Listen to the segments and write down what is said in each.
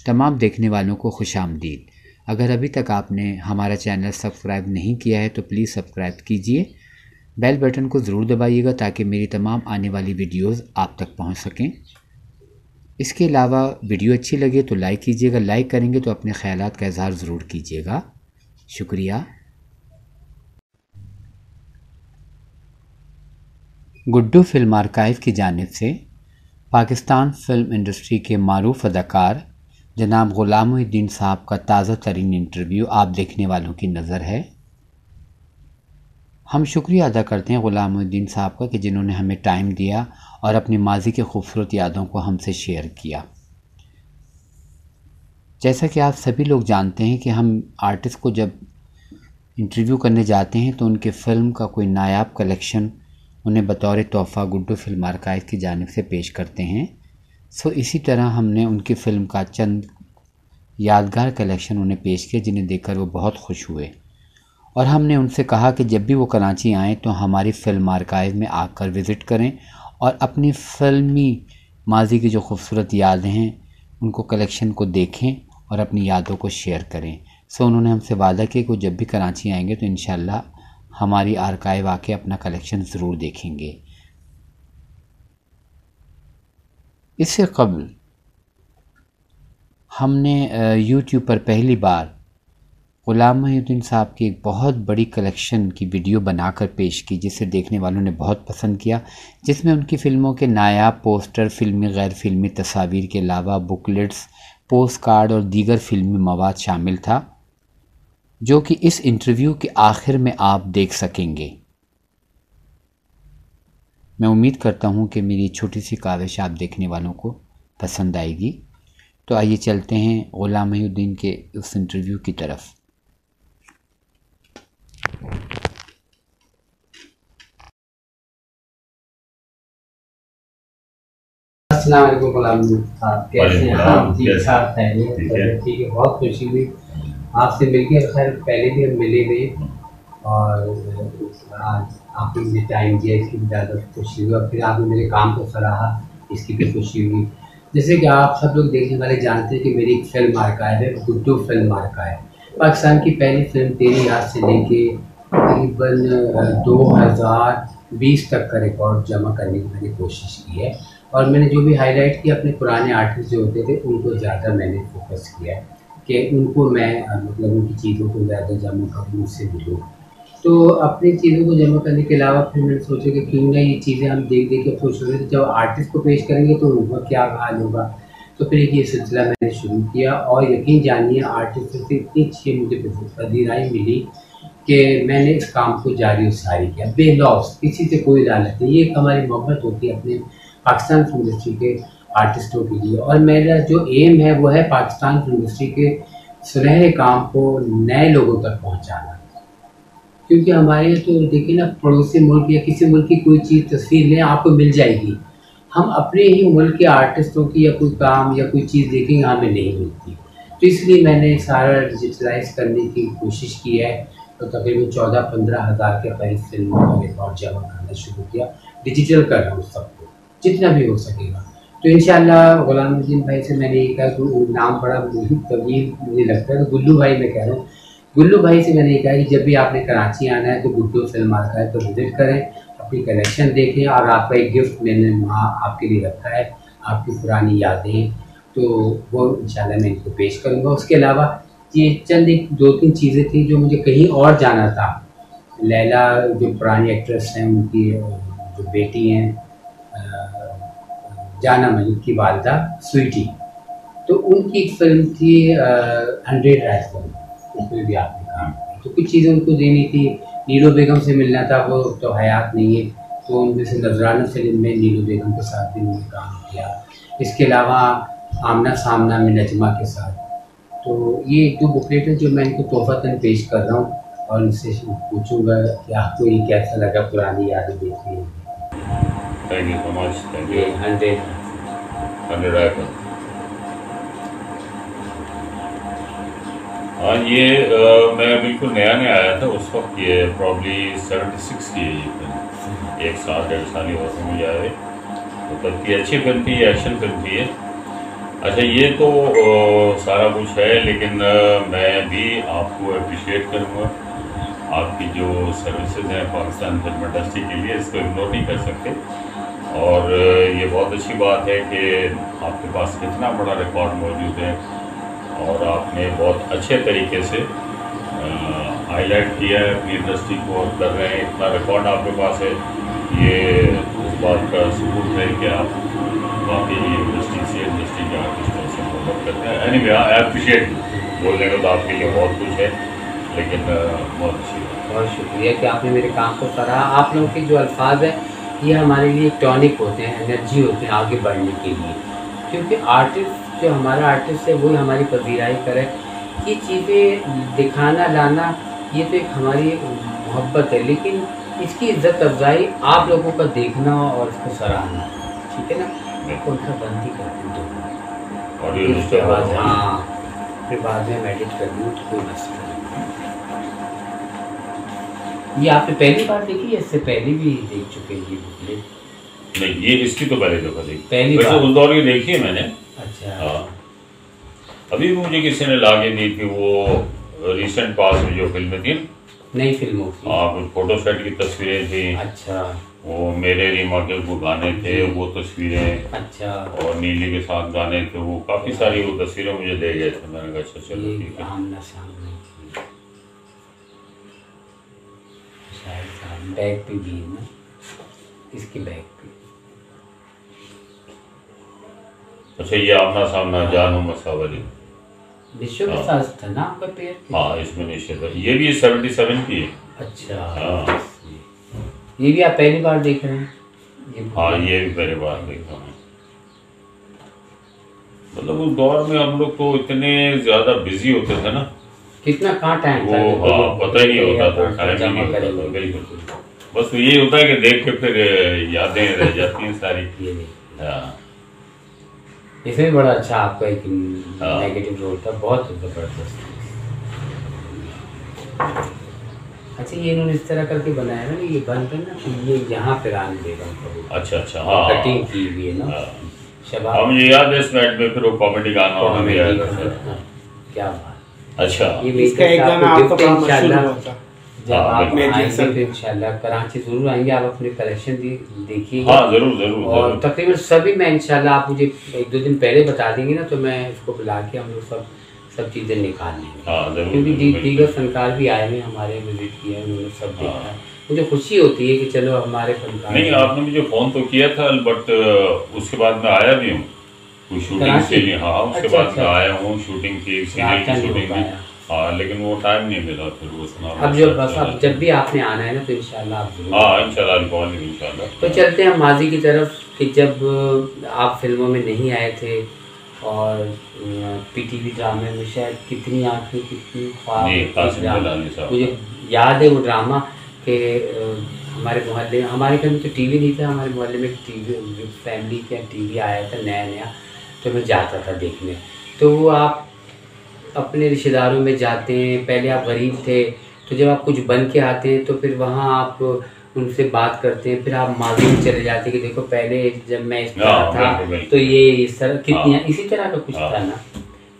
तमाम देखने वालों को खुशामदीद। अगर अभी तक आपने हमारा चैनल सब्सक्राइब नहीं किया है तो प्लीज़ सब्सक्राइब कीजिए, बेल बटन को ज़रूर दबाइएगा ताकि मेरी तमाम आने वाली वीडियोस आप तक पहुंच सकें। इसके अलावा वीडियो अच्छी लगे तो लाइक कीजिएगा, लाइक करेंगे तो अपने ख्यालात का इजहार ज़रूर कीजिएगा। शुक्रिया। गुड्डू फिल्म आर्काइव की जानिब से पाकिस्तान फ़िल्म इंडस्ट्री के मारूफ अदाकार जनाब ग़ुलाम मोहिउद्दीन साहब का ताज़ा तरीन इंटरव्यू आप देखने वालों की नज़र है। हम शुक्रिया अदा करते हैं ग़ुलाम मोहिउद्दीन साहब का कि जिन्होंने हमें टाइम दिया और अपनी माजी की खूबसूरत यादों को हमसे शेयर किया। जैसा कि आप सभी लोग जानते हैं कि हम आर्टिस्ट को जब इंटरव्यू करने जाते हैं तो उनके फ़िल्म का कोई नायाब कलेक्शन उन्हें बतौर तोहफ़ा गुड्डू फिल्म आर्काइव की जानिब से पेश करते हैं। सो इसी तरह हमने उनकी फ़िल्म का चंद यादगार कलेक्शन उन्हें पेश किया जिन्हें देखकर वो बहुत खुश हुए और हमने उनसे कहा कि जब भी वो कराची आएँ तो हमारी फ़िल्म आर्काइव में आकर विज़िट करें और अपनी फ़िल्मी माजी की जो खूबसूरत यादें हैं उनको कलेक्शन को देखें और अपनी यादों को शेयर करें। सो उन्होंने हमसे वादा किया कि जब भी कराची आएंगे तो इंशाल्लाह हमारी आर्काइव आके अपना कलेक्शन ज़रूर देखेंगे। इससे कबल हमने यूट्यूब पर पहली बार ग़ुलाम मोहिउद्दीन साहब की एक बहुत बड़ी कलेक्शन की वीडियो बनाकर पेश की जिसे देखने वालों ने बहुत पसंद किया, जिसमें उनकी फ़िल्मों के नायाब पोस्टर, फ़िल्मी गैर फ़िल्मी तस्वीर के अलावा बुकलेट्स, पोस्ट कार्ड और दीगर फ़िल्मी मवाद शामिल था, जो कि इस इंटरव्यू के आखिर में आप देख सकेंगे। मैं उम्मीद करता हूँ कि मेरी छोटी सी काविश आप देखने वालों को पसंद आएगी। तो आइए चलते हैं ग़ुलाम मोहिउद्दीन के उस इंटरव्यू की तरफ। अस्सलाम वालेकुम ग़ुलाम साहब, कैसे हैं आप? ठीक ठाक है? ठीक है, बहुत खुशी हुई आपसे मिलकर। खैर पहले भी हम मिले हुए और आज आपने मुझे टाइम दिया, इसकी भी ज़्यादा खुशी हुई और फिर आपने मेरे काम को सराहा, इसकी भी खुशी हुई। जैसे कि आप सब लोग देखने वाले जानते हैं कि मेरी एक फ़िल्म आर्काइव है, गुड्डू फिल्म आर्काइव। पाकिस्तान की पहली फ़िल्म तेरी याद से लेके तकरीबन 2020 तक का रिकॉर्ड जमा करने की मैंने कोशिश की है और मैंने जो भी हाईलाइट किया अपने पुराने आर्टिस्ट जो होते थे उनको ज़्यादा मैंने फोकस किया है कि उनको मैं मतलब उनकी चीज़ों को ज़्यादा जमा करूँ, उससे मिलूँ। तो अपनी चीज़ों को जमा करने के अलावा फिर मैंने सोचा कि क्यों ना ये चीज़ें हम देख देख के खुश हो रहे थे, जब आर्टिस्ट को पेश करेंगे तो उनका क्या हाल होगा। तो फिर ये सिलसिला मैंने शुरू किया और यकीन जानिए आर्टिस्ट से इतनी अच्छी मुझे पजीराई मिली कि मैंने इस काम को जारी और सारी किया बेलौस, किसी से कोई लालच नहीं। ये हमारी मोहब्बत होती है अपने पाकिस्तान फिल्म इंडस्ट्री के आर्टिस्टों के लिए और मेरा जो एम है वो है पाकिस्तान फिल्म इंडस्ट्री के सुनहरे काम को नए लोगों तक पहुंचाना। क्योंकि हमारे तो देखिए ना, पड़ोसी मुल्क या किसी मुल्क की कोई चीज़ तस्वीर लें आपको मिल जाएगी, हम अपने ही मुल्क के आर्टिस्टों की या कोई काम या कोई चीज़ देखेंगे हमें नहीं मिलती। तो इसलिए मैंने सारा डिजिटलाइज करने की कोशिश की है। तो तकरीबन 14-15 हज़ार के करीब फिल्मों का रिकॉर्ड जमा करना शुरू किया, डिजिटल कर रहा हूँ सबको जितना भी हो सकेगा। तो इंशाल्लाह ग़ुलाम मोहिउद्दीन भाई से मैंने ये कहा कि नाम बड़ा तवील मुझे लगता है, तो गुल्लू भाई मैं कह रहा हूँ, गुल्लू भाई से मैंने ये कहा कि जब भी आपने कराची आना है तो गुड्डू फिल्म आर्काइव तो विज़िट करें, अपनी कलेक्शन देखें और आपका एक गिफ्ट मैंने वहाँ आपके लिए रखा है, आपकी पुरानी यादें, तो वो इंशाल्लाह मैं इनको पेश करूँगा। उसके अलावा ये चंद एक 2-3 चीज़ें थी जो मुझे कहीं और जाना था। लैला जो पुरानी एक्ट्रेस हैं उनकी जो बेटी हैं जाना मलिक की वालदा स्वीटी, तो उनकी एक फ़िल्म थी 100 राइफल, उसमें भी आपने काम किया। तो कुछ चीज़ें उनको देनी थी, नीलो बेगम से मिलना था, वो तो हयात नहीं है, तो उनमें से नजराना फ़िल्म में नीलो बेगम के साथ भी उन्होंने काम किया। इसके अलावा आमना सामना में नजमा के साथ। तो ये एक दो बुकलेट है जो मैं इनको तोहफ़तन पेश कर रहा हूँ और इनसे पूछूँगा कि आपको ये कैसा लगा पुरानी यादें देखने में। Thank you so much. Thank you. 100 rifle. हाँ, ये मैं बिल्कुल नया नया आया था उस वक्त, ये प्रॉब्ली 76 की है ये फिल्म, 1 साल 1.5 साल ही हुआ था मुझे आए। तो तब की अच्छी फिल्म थी, एक्शन फिल्म थी ये। अच्छा, ये तो सारा कुछ है, लेकिन मैं भी आपको अप्रिशिएट करूँगा। आपकी जो सर्विसेज हैं पाकिस्तान फिल्म इंडस्ट्री के लिए, इसको इग्नोर नहीं कर सकते। और ये बहुत अच्छी बात है कि आपके पास इतना बड़ा रिकॉर्ड मौजूद है और आपने बहुत अच्छे तरीके से हाईलाइट किया है अपनी इंडस्ट्री को और कर रहे हैं। इतना रिकॉर्ड आपके पास है, ये इस बात का सबूत है कि आप वाकई इंडस्ट्री से, इंडस्ट्री के आर्टिस्टों से मोहब्बत करते हैं। एनीवे, आई एप्रिशिएट। बोलने को तो आपके लिए बहुत कुछ है, लेकिन बहुत अच्छी बात। बहुत शुक्रिया कि आपने मेरे काम को सराहा। आप लोगों के जो अल्फाज हैं ये हमारे लिए टॉनिक होते हैं, एनर्जी होते हैं आगे बढ़ने के लिए, क्योंकि आर्टिस्ट जो हमारा आर्टिस्ट है वही हमारी पजीराई करे। ये चीज़ें दिखाना लाना ये तो एक हमारी मोहब्बत है, लेकिन इसकी इज्जत अफजाई आप लोगों का देखना और इसको सराहना, ठीक है ना। मैं कौन सा बंद ही कर दूँ तो ऑडियो उसके बाद, हाँ फिर बाद में एडिट कर दूँ तो कोई मसला नहीं। ये आपने पहली बार देखी या इससे पहले भी देख चुके हैं ये बुकलेट? नहीं, ये इसकी तो पहले दफ़ा देखी, पहली वैसे बार उस दौर की देखी है मैंने। अच्छा। हाँ, अभी भी मुझे किसी ने ला के दी थी, वो रिसेंट पास में जो फिल्में थी, नई फिल्मों की। हाँ, कुछ फोटो सेट की तस्वीरें थी। अच्छा। वो मेरे रीमा के वो गाने थे, वो तस्वीरें। अच्छा। और नीली के साथ गाने थे, वो काफ़ी सारी वो तस्वीरें मुझे दे गए थे। मैंने कहा अच्छा चलो ठीक है। आमना सामने की शायद बैग पे भी है ना, इसकी बैग पे। अच्छा, ये आमना सामना जानू मसावली विश्व के साथ था ना आपका पेड़? हाँ, इसमें निश्चित है। ये भी 77 की है। अच्छा। हाँ, ये भी आप पहली बार देख रहे हैं? हाँ, ये भी पहली बार देखा मैं। मतलब उस दौर में हम लोग तो इतने ज्यादा बिजी होते थे ना, कितना कहाँ टाइम था, वो हाँ पता ही नहीं होता था, टाइम ही नहीं होता था। बिल्कुल, बस यही होता है कि देख के फिर यादें रह जाती हैं सारी। हाँ, इसमें बड़ा अच्छा आपका एक नेगेटिव रोल था, बहुत जबरदस्त। अच्छा, ये इन्होंने इस तरह करके बनाया ना, ये बंद है ना, तो ये यहाँ पे रान बेगम। अच्छा अच्छा, हाँ, कटिंग की हुई है ना। हाँ, मुझे याद है इस नाइट में फिर वो कॉमेडी गाना उन्होंने गाया था। क्या बात। अच्छा, ये इसका एक गाना आपका बड़ा मशहूर हुआ था। जब आप हाँ, आएंगे तो इंशाल्लाह कराची जरूर आएंगे, आप अपने कलेक्शन देखिए। हाँ, जरूर जरूर। और तकरीबन सभी मैं इंशाल्लाह, आप मुझे एक दो दिन पहले बता देंगे ना, तो मैं इसको बुला के हम लोग सब चीज़ें निकाल लेंगे। हाँ, जरूर, क्योंकि जरूर, दीगर फनकार भी आए हैं हमारे, विजिट किया है, उन्होंने सब देखा है। मुझे खुशी होती है कि चलो हमारे फनकार। नहीं, आपने मुझे फोन तो किया था, बट उसके बाद मैं आया भी हूँ कोई शूटिंग के लिए। हाँ, उसके बाद मैं आया हूँ, शूटिंग की, सीरियल की शूटिंग की। हाँ, लेकिन वो टाइम नहीं मिला फिर वो सुना। अब जब भी आपने आना है ना तो इंशाल्लाह आप जरूर। हाँ, इंशाल्लाह। तो चलते हैं माजी की तरफ कि जब आप फिल्मों में नहीं आए थे और पीटीवी ड्रामे में शायद कितनी आंखें कितनी ख्वाब, मुझे याद है वो ड्रामा के हमारे मोहल्ले, हमारे घर में तो टीवी नहीं था, हमारे मोहल्ले में टीवी फैमिली का टीवी आया था नया, तो मैं जाता था देखने। तो वो आप अपने रिश्तेदारों में जाते हैं, पहले आप गरीब थे तो जब आप कुछ बन के आते हैं तो फिर वहाँ आप उनसे बात करते हैं, फिर आप माजी में चले जाते हैं कि देखो पहले जब मैं इस तरह था तो ये इस तरह कितनी इसी तरह का कुछ था ना।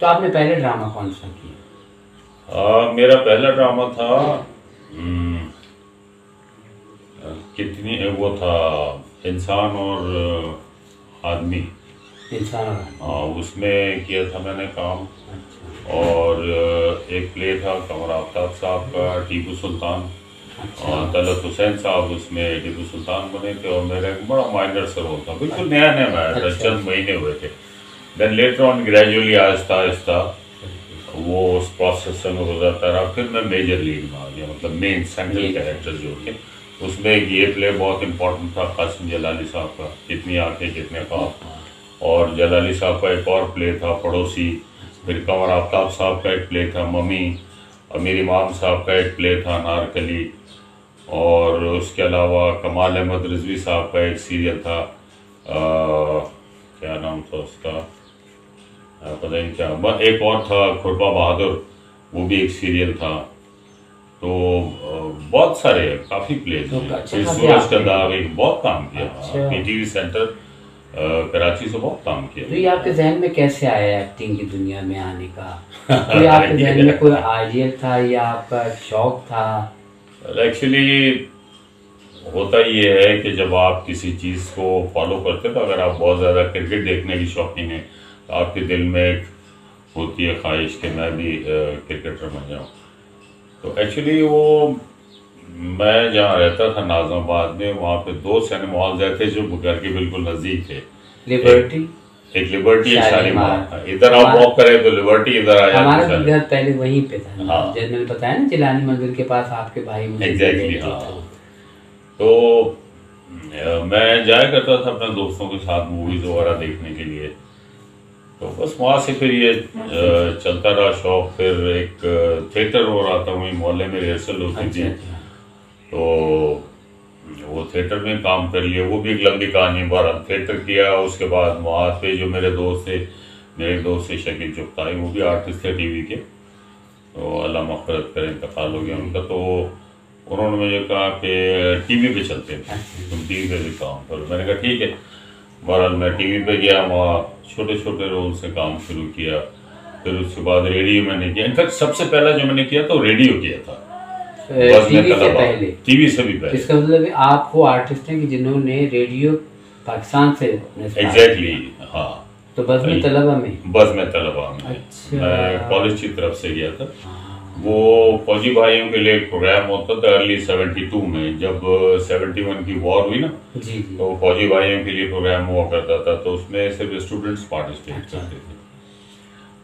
तो आपने पहले ड्रामा कौन सा किया? मेरा पहला ड्रामा था कितनी वो था, इंसान और आदमी। उसमें किया था मैंने काम। और एक प्ले था कमर आफ्ताब साहब का, टीपू सुल्तान। और तलत हुसैन साहब उसमें टीपू सुल्तान बने थे और मेरा एक बड़ा माइनर सा रोल था, बिल्कुल नया नया आया था, चंद महीने हुए थे। Then later on gradually Aahista Aahista वो उस प्रोसेस में गुजरता रहा, फिर मैं मेजर लीड में आ गया, मतलब मेन सेंट्रल कैरेक्टर जो थे। उसमें ये प्ले बहुत इंपॉर्टेंट था कासिम जलाली साहब का, कितनी आंखें कितने ख्वाब। और जलाली साहब का एक और प्ले था पड़ोसी। फिर कंवर आफ्ताब साहब का एक प्ले था मम्मी। अमीर इमाम साहब का एक प्ले था अनारकली। और उसके अलावा कमाल अहमद रिजवी साहब का एक सीरियल था, क्या नाम था उसका, पता नहीं क्या। एक और था खुरपा बहादुर, वो भी एक सीरियल था। तो बहुत सारे काफ़ी प्लेस थे। सूरज का दाग एक बहुत काम किया पीटीवी सेंटर कराची से बहुत काम किया। तो ये आपके जहन में कैसे आया एक्टिंग की दुनिया में आने का? कोई आपके जहन में कोई आइडियल था या आपका शौक था? एक्चुअली होता ये है कि जब आप किसी चीज़ को फॉलो करते हो, तो अगर आप बहुत ज़्यादा क्रिकेट देखने की शौकीन हैं तो आपके दिल में एक होती है ख्वाहिश कि मैं भी क्रिकेटर बन जाऊँ। तो एक्चुअली वो मैं जहाँ रहता था नाज़माबाद में, वहाँ पे 2 सिनेमा हॉल्स ऐसे जो घर के बिल्कुल नज़दीक थे। लिबर्टी, एक लिबर्टी, एक शालीमार। इधर आप वॉक करें तो लिबर्टी, इधर आ हमारा जाए भी घर पहले वहीं पे था। हाँ। जैसे मैंने बताया ना जिलानी मंदिर के पास आपके भाई मुझे एग्जैक्टली हाँ। तो मैं जाया करता था अपने दोस्तों के साथ मूवीज वगैरह देखने के लिए। तो बस वहाँ से फिर ये चलता रहा शौक। फिर एक थिएटर हो रहा था, वहीं मोहल्ले में रिहर्सल होती थी। तो वो थिएटर में काम कर लिया, वो भी एक लंबी कहानी। बार थिएटर किया, उसके बाद वहाँ पे जो मेरे दोस्त थे, मेरे दोस्त थे शकील चुगताई, वो भी आर्टिस्ट थे टीवी के। तो अल्लाह मग़फ़िरत करे, इंतकाल हो गया उनका। तो उन्होंने मुझे कहा कि टीवी पे चलते हैं, तुम टीवी पे भी काम करो। मैंने कहा ठीक है। बहरहाल मैं टीवी पे गया, वहाँ छोटे छोटे रोल से काम शुरू किया। फिर उसके बाद रेडियो मैंने किया। इनफैक्ट सबसे पहला जो मैंने किया तो रेडियो किया था, टीवी से पहले। टीवी से भी पहले। इसका मतलब आप वो आर्टिस्ट हैं कि जिन्होंने रेडियो पाकिस्तान से एग्जैक्टली हाँ। तो बज़ में तलबा में अच्छा। मैं कॉलेज की तरफ से गया था। वो फौजी भाइयों के लिए एक प्रोग्राम होता था अर्ली 72 में, जब 71 की वॉर हुई ना। जी। तो फौजी भाइयों के लिए प्रोग्राम हुआ करता था। तो उसमें सिर्फ स्टूडेंट्स पार्टिसिपेट करते थे।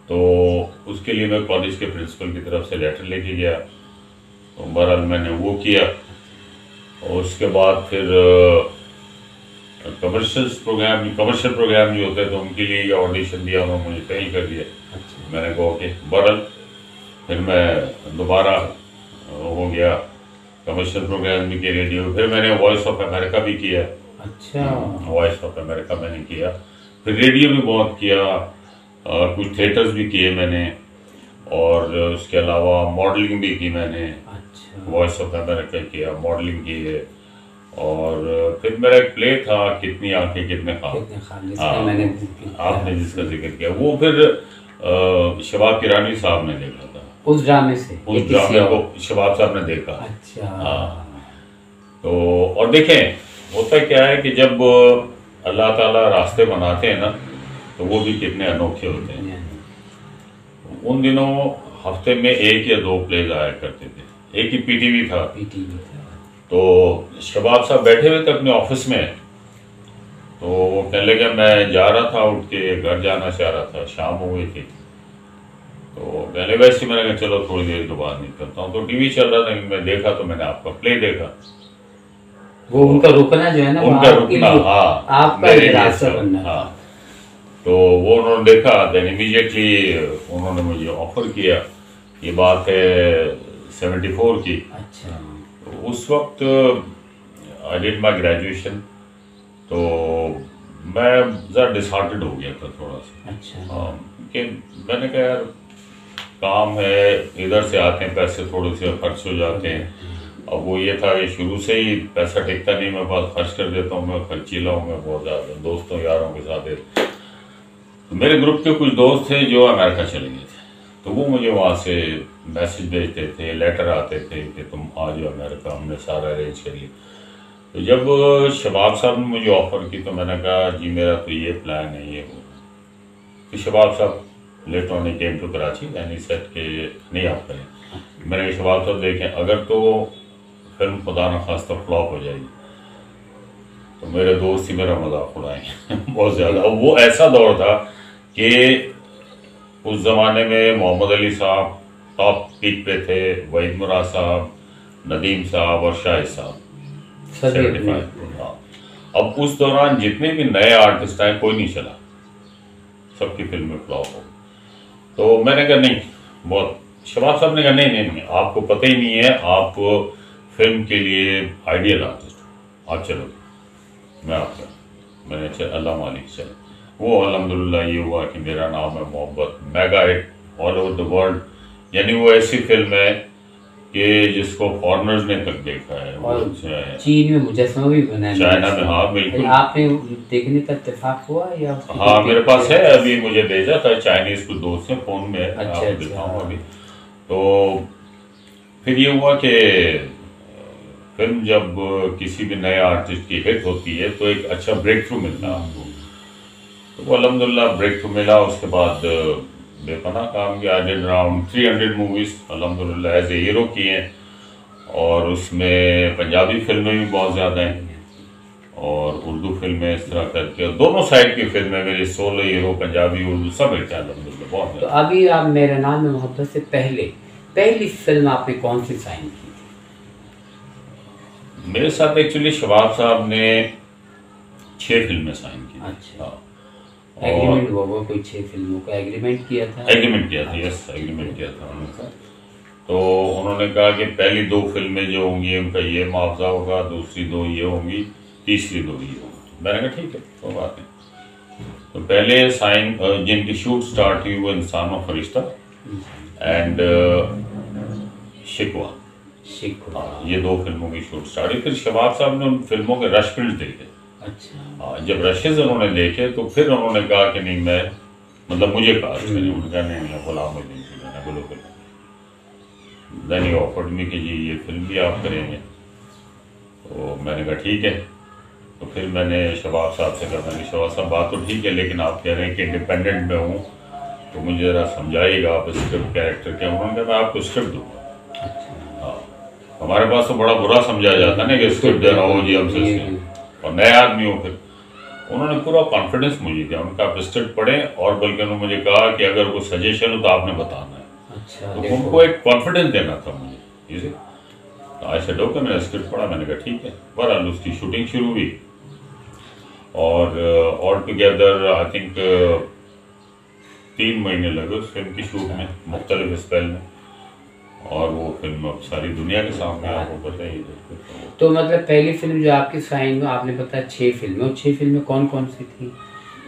तो उसके लिए मैं कॉलेज के प्रिंसिपल की तरफ से लेटर लेके गया। तो बहरहाल मैंने वो किया। और उसके बाद फिर कमर्शियल प्रोग्राम जो होते हैं तो उनके लिए ऑडिशन दिया, उन्होंने मुझे कहीं कर दिया। मैंने कहा ओके। बहरहाल फिर मैं दोबारा हो गया, कमर्शियल प्रोग्राम भी किया रेडियो। फिर मैंने वॉइस ऑफ अमेरिका भी किया। अच्छा। वॉइस ऑफ अमेरिका मैंने किया। फिर रेडियो भी बहुत किया, कुछ थिएटर्स भी किए मैंने। और उसके अलावा मॉडलिंग भी की मैंने। अच्छा। वॉइस ऑफ अमेरिका किया, मॉडलिंग की है। और फिर मेरा एक प्ले था कितनी आंखें कितने ख्वाब, आपने जिसका जिक्र किया, वो फिर शबाब किरानी साहब ने देखा था। उस ड्रामे से, उस ड्रामे को शबाब साहब ने देखा। अच्छा। हाँ। तो और देखें होता क्या है कि जब अल्लाह ताला रास्ते बनाते हैं ना, तो वो भी कितने अनोखे होते हैं। उन दिनों हफ्ते में 1 या 2 प्लेज आया करते थे। एक ही पीटीवी था। तो शबाब साहब बैठे हुए थे अपने ऑफिस में। तो वो कहने लगे मैं जा रहा था, उठ के घर जाना चाह रहा था, शाम हो गई थी। तो कहने वैसे मैंने कहा चलो थोड़ी देर के बाद निकलता हूँ। तो टीवी चल रहा था, मैं देखा तो मैंने आपका प्ले देखा। वो उनका रुकना जो है ना, उनका रुकना, हाँ, आपका रास्ता बनना। हाँ। तो वो उन्होंने देखा, देन इमीडिएटली उन्होंने मुझे ऑफर किया। ये बात है 74 की। अच्छा। तो उस वक्त आई डिड माई ग्रेजुएशन। तो मैं ज़रा डिसहार्टेड हो गया था थोड़ा सा। अच्छा। हाँ, कि मैंने कहा यार काम है, इधर से आते हैं पैसे थोड़े से खर्च हो जाते हैं। अब वो ये था कि शुरू से ही पैसा टिकता नहीं, मेरे पास खर्च कर देता हूँ, मैं खर्चीला हूँ मैं बहुत ज़्यादा, दोस्तों यारों के साथ। तो मेरे ग्रुप के कुछ दोस्त थे जो अमेरिका चले गए थे। तो वो मुझे वहाँ से मैसेज भेजते थे, लेटर आते थे कि तुम आ जाओ अमेरिका, हमने सारा अरेंज कर लिया। तो जब शबाब साहब ने मुझे ऑफ़र की तो मैंने कहा जी मेरा तो ये प्लान है, ये वो। तो शबाब साहब later on he came to Karachi and he said के नहीं आप करें। मैंने शबाब साहब देखें अगर तो फिल्म खुदा न खास्ता फ्लॉप हो जाएगी, तो मेरे दोस्त ही मेरा मजाक उड़ाएंगे बहुत ज़्यादा। वो ऐसा दौर था कि उस ज़माने में मोहम्मद अली साहब टॉप पीक पे थे, वहीद मुराद साहब, नदीम साहब और शाहिद साहब 75। हाँ। अब उस दौरान जितने भी नए आर्टिस्ट आए कोई नहीं चला, सबकी फिल्में फ्लॉप हो। तो मैंने कहा नहीं, बहुत। शबाब साहब ने कहा नहीं आपको पता ही नहीं है, आप फिल्म के लिए आइडियल आर्टिस्ट हो, आप चलो मैं आपका। मैंने अच्छा अल्लाह मालिक चले। वो अल्हम्दुलिल्लाह ये हुआ कि मेरा नाम है मोहब्बत, mega hit all over the world. यानी वो ऐसी फिल्म है कि जिसको फॉरेनर्स ने तक देखा है। और चीन में मुजस्समा भी बना है, चाइना में, हाँ बिल्कुल। आपने देखने का इत्तेफाक हुआ या? हाँ मेरे पास है, अभी मुझे भेजा था, चाइनीज कुछ दोस्त हैं, फोन में आपको दिखाऊं अभी। तो फिर ये हुआ कि फिल्म जब किसी भी नए आर्टिस्ट की हिट होती है तो एक अच्छा ब्रेक थ्रू मिलता है आपको। तो वो अल्हम्दुलिल्लाह ब्रेक थ्रू मिला। उसके बाद बेपनाह काम किया। आई डिड अराउंड 300 मूवीज अल्हम्दुलिल्लाह एज ए हीरो किए हैं, और उसमें पंजाबी फिल्में भी बहुत ज़्यादा हैं और उर्दू फिल्में, इस तरह करके दोनों साइड की फिल्में मेरी, सोलो हीरो, पंजाबी, उर्दू सब हिट है अल्हम्दुलिल्लाह बहुत। तो अभी आप मेरा नाम है मोहब्बत से पहली फिल्म आपने कौन सी साइन की थी? मेरे साथ एक्चुअली शबाब साहब ने 6 फिल्में साइन की। अच्छा, एग्रीमेंट हुआ कोई 6 फिल्मों का एग्रीमेंट किया था? एग्रीमेंट किया था, यस एग्रीमेंट किया था उन्होंने। तो उन्होंने कहा कि पहली 2 फिल्में जो होंगी उनका ये मुआवजा होगा, दूसरी 2 ये होंगी, तीसरी 2 ये होंगी। मैंने कहा ठीक है, कोई बात नहीं। तो पहले साइन जिनकी शूट स्टार्ट हुई वो इंसान और फरिश्ता एंड शिकवा, ये 2 फिल्मों की शूट स्टार्ट हुई। फिर शबाब साहब ने उन फिल्मों के रश प्रिंट्स देखे। अच्छा, जब रशेज उन्होंने देखे तो फिर उन्होंने कहा कि नहीं, मैं मतलब मुझे कहा, उन्होंने कहा नहीं गुलाम बिल्कुल। देन ही ऑफर्ड मी कि जी ये फिल्म भी आप करेंगे। तो मैंने कहा ठीक है। तो फिर मैंने शबाब साहब से कहा, मैंने शबाब साहब बात तो ठीक है, लेकिन आप कह रहे हैं कि इंडिपेंडेंट में हूँ तो मुझे ज़रा समझाइएगा आप स्क्रिप्ट कैरेक्टर के। उन्होंने कहा मैं आपको स्क्रिप्ट दूँगा। हाँ, हमारे पास तो बड़ा बुरा समझा जाता है ना कि स्क्रिप्ट दे रहा हो जी हमसे, और नए आदमी हो। फिर उन्होंने पूरा कॉन्फिडेंस मुझे दिया, उनका आप स्क्रिप्ट पढ़ें, और बल्कि उन्होंने मुझे कहा कि अगर वो सजेशन हो तो आपने बताना है। अच्छा, तो उनको एक कॉन्फिडेंस देना था मुझे, इसे तो आई सेड ओके। मैंने स्क्रिप्ट पढ़ा, मैंने कहा ठीक है। बहरहाल उसकी शूटिंग शुरू हुई, और ऑल टुगेदर आई थिंक 3 महीने लगे उस फिल्म की शूट में, मुख्तलिफ स्पेल में, और वो फिल्म अब सारी दुनिया के सामने आपको पता ही है। तो मतलब पहली फिल्म जो आपकी साइन हुई, आपने बताया 6 फिल्में, और 6 फिल्में कौन कौन सी थी?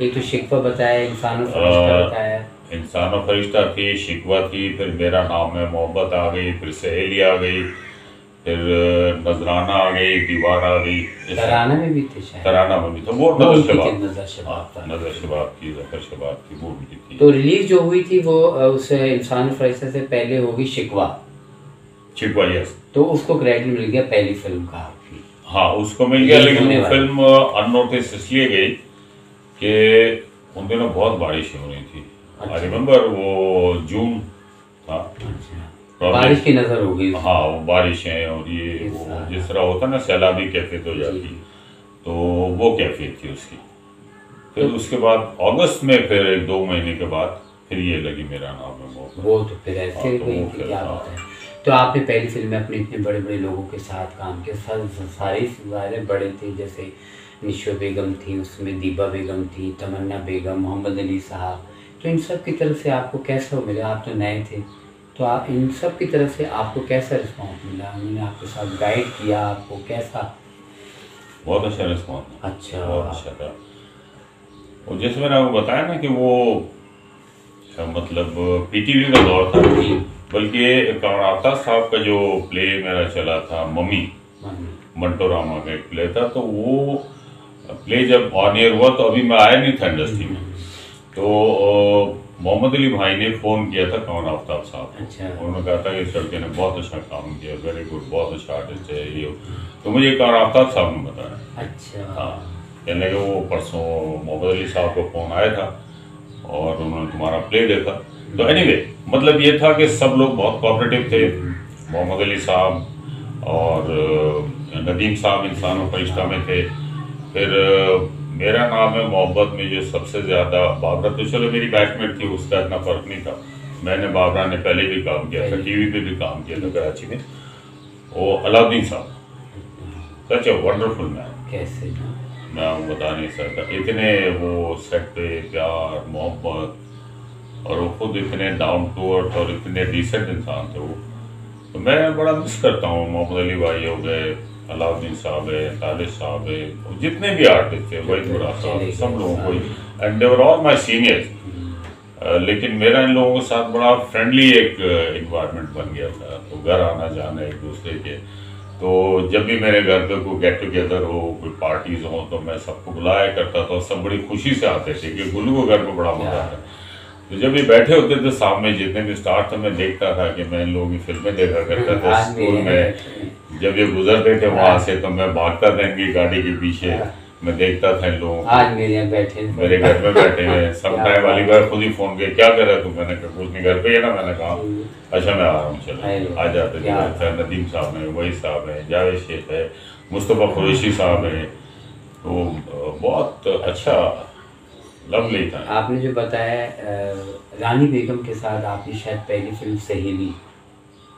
एक तो शिकवा बताया, इंसान और फरिश्ता बताया। इंसान और फरिश्ता थी, शिकवा थी, फिर मेरा नाम है मोहब्बत आ गई, फिर सहेली आ गई, फिर नजराना आ गई, दीवार आ गई। तराना में भी थे शायद? तराना में भी था, वो नजर शबाब की, जफर शबाब की, वो भी थी। तो रिलीज जो हुई थी वो उस इंसान और फरिश्ता से पहले होगी शिकवा। यस। तो उसको क्रेडिट मिल गया पहली फिल्म का आपकी? हाँ उसको मिल गया, लेकिन वो फिल्म अननोटिस इसलिए गई कि उन दिनों बहुत बारिश हो रही थी। आई रिमेम्बर वो जून था। अच्छा, बारिश की नजर हो गई। हाँ वो बारिशें, और ये वो जिस तरह होता ना सैलाबी कैफियत हो जाती, तो वो कैफियत थी उसकी। फिर उसके बाद अगस्त में फिर 1-2 महीने के बाद फिर ये लगी मेरा नाम है वो। तो फिर ऐसे क्या होता है। तो आपने पहली फिल्म में अपने इतने बड़े बड़े लोगों के साथ काम किया, सारे बड़े थे, जैसे निशो बेगम थी, उसमें दीबा बेगम थी, तमन्ना बेगम, मोहम्मद अली साहब। तो इन सब की तरफ से आपको कैसा मिला? आप तो नए थे, तो आप इन सब की तरफ से आपको कैसा रिस्पॉन्स मिला? उन्होंने आपके साथ गाइड किया, आपको कैसा? बहुत अच्छा रिस्पॉन्स। अच्छा, बहुत अच्छा था। और जैसे मैंने आपको बताया ना कि वो मतलब पीटीवी का दौर था, बल्कि कमर आफ्ताब साहब का जो प्ले मेरा चला था मम्मी, मंटो रामा का एक प्ले था, तो वो प्ले जब ऑन एयर हुआ तो अभी मैं आया नहीं था इंडस्ट्री में। तो मोहम्मद अली भाई ने फ़ोन किया था कमर आफ्ताब साहब को। अच्छा। उन्होंने कहा था कि इस लड़के ने बहुत अच्छा काम किया, वेरी गुड, बहुत अच्छा आर्टिस्ट है ये। तो मुझे कमर आफ्ताब साहब ने बताया। अच्छा। हाँ, कहने के वो परसों मोहम्मद अली साहब को फ़ोन आया था और उन्होंने तुम्हारा प्ले देखा। तो एनीवे मतलब ये था कि सब लोग बहुत कोऑपरेटिव थे। मोहम्मद अली साहब और नदीम साहब इंसान और फरिश्ता में थे। फिर मेरा नाम है मोहब्बत में जो सबसे ज़्यादा, बाबरा तो चलो मेरी बैचमेट थी, उसका इतना फ़र्क नहीं था। मैंने बाबरा ने पहले भी काम किया था, टीवी पे भी काम किया था कराची में। वो अलाउद्दीन साहब, सच ए वंडरफुल मैन। कैसे मैं आपको बता नहीं सकता, इतने वो सेट पे प्यार मोहब्बत, और वो खुद इतने डाउन टू अर्थ और इतने डिसेंट इंसान थे वो। तो मैं बड़ा मिस करता हूँ। मोहम्मद अली भाई हो गए, अलाउद्दीन साहब है, तालिब साहब है, जितने भी आर्टिस्ट थे, वही बुरा साहब, सब लोगों को, and they were all my seniors. लेकिन मेरा इन लोगों के साथ बड़ा फ्रेंडली एक इन्वायरमेंट बन गया था। तो घर आना जाना एक दूसरे के। तो जब भी मेरे घर पे कोई गेट टुगेदर हो, कोई पार्टीज हो, तो मैं सबको बुलाया करता था और सब बड़ी खुशी से आते थे कि गुल्लू को घर पे बड़ा मजा आता है। तो जब ये बैठे होते थे सामने, जितने भी स्टार थे, मैं देखता था कि मैं इन लोगों की फिल्में देखा करता था स्कूल में। जब ये गुजरते थे वहां से तो मैं भागता था इनकी गाड़ी के पीछे, मैं देखता था इन लोगों को। आज मेरे घर में बैठे हैं। सब टाइम वाली बार खुद ही फोन किया, क्या कर रहा तू? मैंने कहा कुछ नहीं, घर पे है ना। मैंने कहा अच्छा मैं आ रहा हूँ, चलो आ जाते थे। नदीम साहब हैं, वही साहब हैं, जावेद शेख है, मुस्तफ़ा कुरैशी साहब हैं। तो बहुत अच्छा लवली था। आपने जो बताया रानी बेगम के साथ आपने शायद पहली फिल्म सहेली,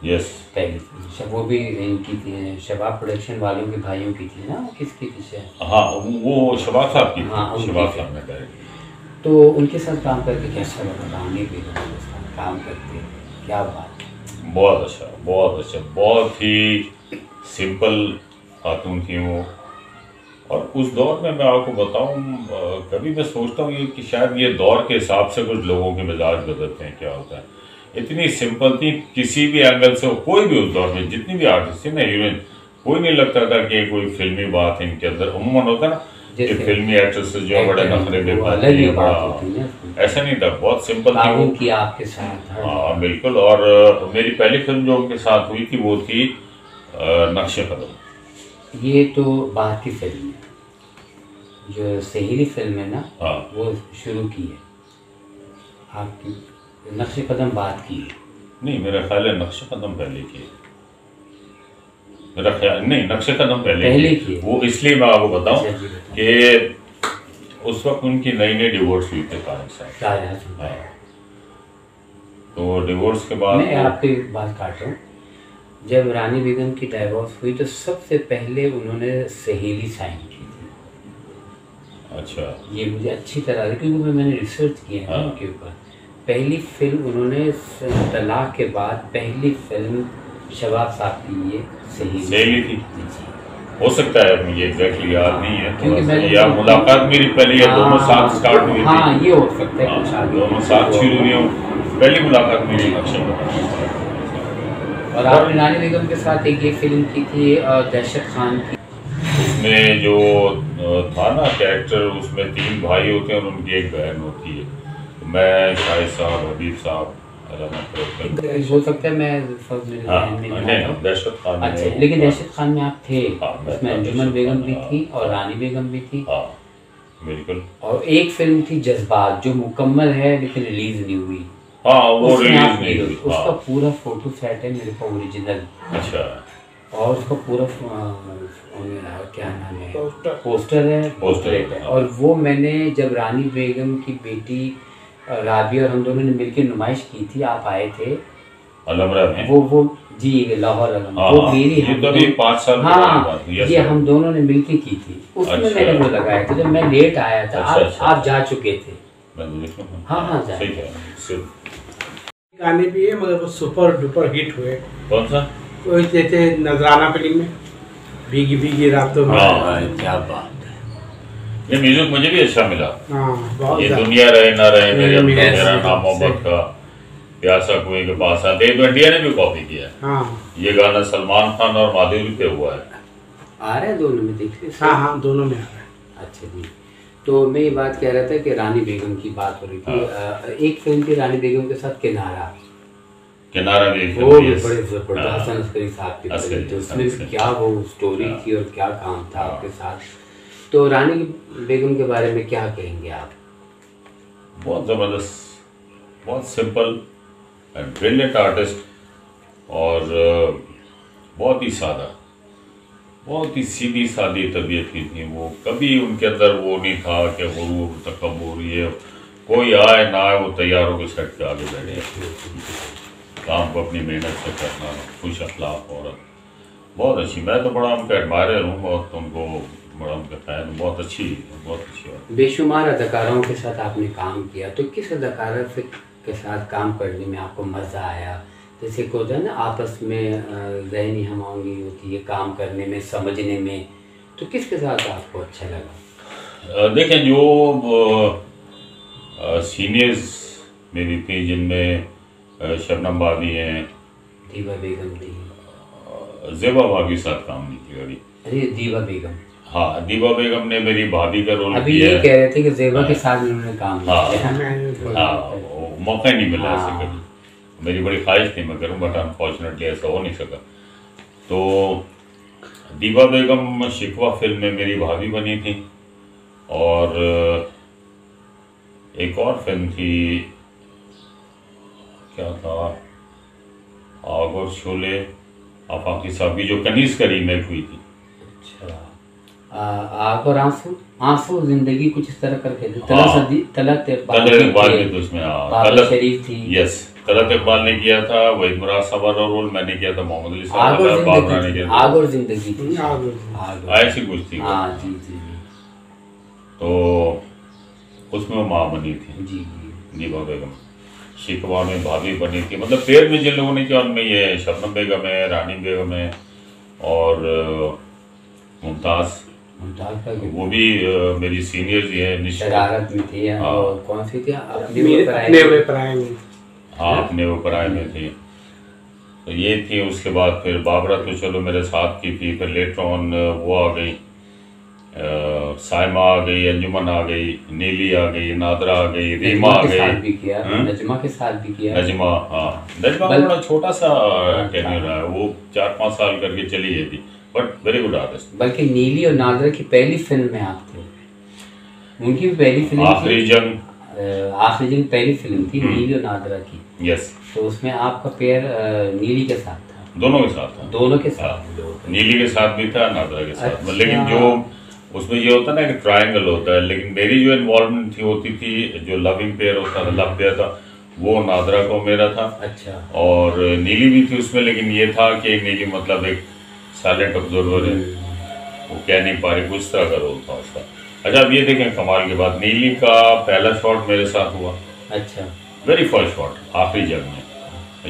यस पहली फिल्म वो भी इनकी थी, शबाब प्रोडक्शन वालों के भाइयों की थी ना, किसकी थी शायद? हाँ वो शबाब साहब की। हाँ, शबाब साहब ने डायरेक्ट। तो उनके साथ काम करके कैसा लगा? रानी बेगम के साथ काम करके क्या बात? बहुत अच्छा, बहुत अच्छा, बहुत ही सिंपल खातून थी वो। और उस दौर में मैं आपको बताऊं, कभी मैं सोचता हूँ कि शायद ये दौर के हिसाब से कुछ लोगों के मिजाज बदलते हैं, क्या होता है। इतनी सिंपल थी, किसी भी एंगल से कोई भी उस दौर में जितनी भी आर्टिस्ट थी ना, हीरोइन, कोई नहीं लगता था कि कोई फिल्मी बात है इनके अंदर। उम्मन होता ना कि फिल्मी एक्ट्रेस जो बड़े नखरे दिखाती है, बड़ा ऐसा नहीं था, बहुत सिंपल थी वो। की आपके साथ? हाँ बिल्कुल। और मेरी पहली फिल्म जो उनके साथ हुई थी वो थी नक्शे कदम। ये तो बात की फिल्म है, जो सहेली फिल्म है ना, हाँ वो शुरू की है आपकी। नक्शे कदम बात की है? नहीं, मेरा ख्याल है नक्शे कदम पहले की है। मेरा ख्याल नहीं, नक्शे कदम पहले की है। वो इसलिए मैं आपको बताऊं कि उस वक्त उनकी नई नई डिवोर्स हुई थे तारक साहब। हाँ, तो डिवोर्स के बाद मैं आपकी बात काट रहा हूँ। जब रानी बेगम की डाइवोर्स हुई तो सबसे पहले उन्होंने सहेली साइन की थी। अच्छा, ये मुझे अच्छी तरह, क्योंकि मैंने रिसर्च किया है उनके ऊपर। पहली फिल्म उन्होंने तलाक के बाद पहली फिल्म शबाब साहब की ये सहेली थी। हो सकता है, मुझे एग्जैक्टली याद नहीं है, क्योंकि या मुलाकात मेरी पहले या दोनों साथ स्टार्ट हुई थी। हाँ, ये हो सकता है कुछ आगे दोनों साथ शुरू हुई हो। पहली मुलाकात मेरी नक्शे कदम। और आपने रानी बेगम के साथ एक ये फिल्म की थी दहशत खान की। उसमें जो था ना कैरेक्टर, उसमें 3 भाई होते हैं और उनकी एक बहन होती है। तो मैं, शाहिद साहब, हबीब साहब, हो सकता है मैं दहशत खान। अच्छा, लेकिन दहशत खान में आप थे। उसमें अंजुमन बेगम भी थी और रानी बेगम भी थी। हाँ बिल्कुल। और एक फिल्म थी जज्बात, जो मुकम्मल है लेकिन रिलीज नहीं हुई। हाँ, वो रिलीज नहीं हुई। उसका पूरा फोटो सेट है मेरे पास, ओरिजिनल। अच्छा। और उसका पूरा क्या नाम है, पोस्टर है, पोस्टरेट है। और वो मैंने जब रानी बेगम की बेटी राबी और हम दोनों ने मिलकर नुमाइश की थी, आप आए थे अलमरा में। वो जी लाहौर अलमरा। वो मेरी ये तो अभी 5 साल हाँ, ये हम दोनों ने मिलकर की थी। उसमें मैंने वो लगाया था। जब मैं लेट आया था, आप जा चुके थे। हाँ हाँ, गाने भी है मगर वो सुपर डुपर हिट हुए। कौन सा? कोई जैसे नजराना फिल्म में भीगी भीगी रातों में। क्या बात है। ये म्यूजिक मुझे भी अच्छा मिला। बहुत ये दुनिया रहे ना रहे, मेरा नाम मोहब्बत का, प्यासा कुएं के पास आते, तो इंडिया ने भी कॉपी किया है। ये गाना सलमान खान और माधुरी पे हुआ है। आ रहा है दोनों में, देख लीजिए। हाँ, दोनों में आ रहा है। अच्छा जी। तो मैं ये बात कह रहा था कि रानी बेगम की बात हो रही थी। एक फिल्म थी रानी बेगम के साथ, किनारा। किनारा भी वो बड़े जबरदस्त हसन अस्करी साहब की फिल्म थी। उसमें क्या वो स्टोरी थी और क्या काम था आपके साथ। तो रानी बेगम के बारे में क्या कहेंगे आप? बहुत ज़बरदस्त, बहुत सिंपल एंड ब्रिलियंट आर्टिस्ट, और बहुत ही सादा, बहुत ही सीधी सादी तबीयत की थी वो। कभी उनके अंदर वो नहीं था कि गुरूर तकब्बुर, ये कोई आए ना आए वो तैयार होकर सेट पे आगे बैठे, काम को अपनी मेहनत से करना, खुश अखलाक औरत, बहुत अच्छी। मैं तो बड़ा उनका एडमायर हूँ, बहुत उनको बड़ा उनका फैन, बहुत अच्छी बात। बेशुमार अदाकारों के साथ आपने काम किया, तो किस अदाकारा के साथ काम करने में आपको मज़ा आया? जैसे को होता है ना आपस में ज़हनी हमायंगी होती है काम करने में, समझने में, तो किसके साथ आपको अच्छा लगा? देखें, जो सीनियर्स मेरी थी, जिनमें शबनम भाभी हैं, दीवा बेगम थी। ज़ेबा भाभी के साथ काम नहीं किया अभी। अरे दीवा बेगम, हाँ दीवा बेगम ने मेरी भाभी का रोल अभी किया ये है। कह रहे थे कि ज़ेबा के साथ उन्होंने काम हाँ। किया। हाँ वो मौका ही नहीं मिला ऐसे हाँ। कभी। मेरी बड़ी ख्वाहिश थी मैं करूँ, बट अनफॉर्चुनेटली ऐसा हो नहीं सका। तो दीवा बेगम शिकवा फिल्म में मेरी भाभी बनी थी, और एक और फिल्म थी, क्या था, आग और शोले आफाकी साहब की, जो कनीज का रीमेक हुई थी। अच्छा, आग और आंसू, आंसू जिंदगी कुछ इस तरह करके थी। हाँ। तलत इकबाल ने तो उसमें बाबा शरीफ थी। यस, तलत इकबाल ने किया था, वहीद मुराद साहब वाला रोल मैंने किया था, मोहम्मद अली साहब आग और वाला, बाबरा ने जिंदगी, किया आग था। और जिंदगी थी। आग और- ऐसी कुछ थी। हाँ जी जी तो उसमें वो माँ बनी थी जी जी। दीवा बेगम। शिकवा में भाभी बनी थी। मतलब पेड़ में जिन लोगों ने किया उनमें ये शबनम बेगम है, रानी बेगम है, और मुमताज़, मुमताज़ का वो भी मेरी सीनियर ही है। शरारत में थी। हाँ। और कौन सी थी, अपने अपने वे पराए में। हाँ अपने वो पराए में थी। तो ये थी। उसके बाद फिर बाबरा तो चलो मेरे साथ की थी। फिर लेटर ऑन वो आ गई, साइमा आ गई, अंजुमन आ गई, नीली आ गई, नादरा आ गई, रीमा आ के साथ गई, भी किया, नजमा के साथ भी किया। नजमा। हाँ नजमा का बड़ा छोटा सा टेन्योर रहा है, वो 4-5 साल करके चली गई थी, बट वेरी गुड आर्टिस्ट। बल्कि नीली और नादरा की पहली फिल्म में आप थे। उनकी भी पहली फिल्म आखिरी जंग, आखिरी जंग पहली फिल्म थी नीली और नादरा की। यस, तो उसमें आपका पेयर नीली के साथ था। दोनों के साथ था। दोनों के हाँ, साथ। नीली के साथ भी था, नादरा के साथ। अच्छा। लेकिन जो उसमें ये होता है ना कि ट्रायंगल होता है, लेकिन मेरी जो इन्वॉल्वमेंट थी होती थी, जो लविंग पेयर होता था, लव पेयर था, वो नादरा को मेरा था। अच्छा। और नीली भी थी उसमें, लेकिन ये था कि नीली मतलब एक साइलेंट ऑब्जर्वर है, वो कह नहीं पा रही, कुछ तरह का रोल था उसका। अच्छा अब ये देखें कमाल की बात, नीली का पहला शॉट मेरे साथ हुआ। अच्छा, वेरी फर्स्ट शॉट आखिरी जंग में,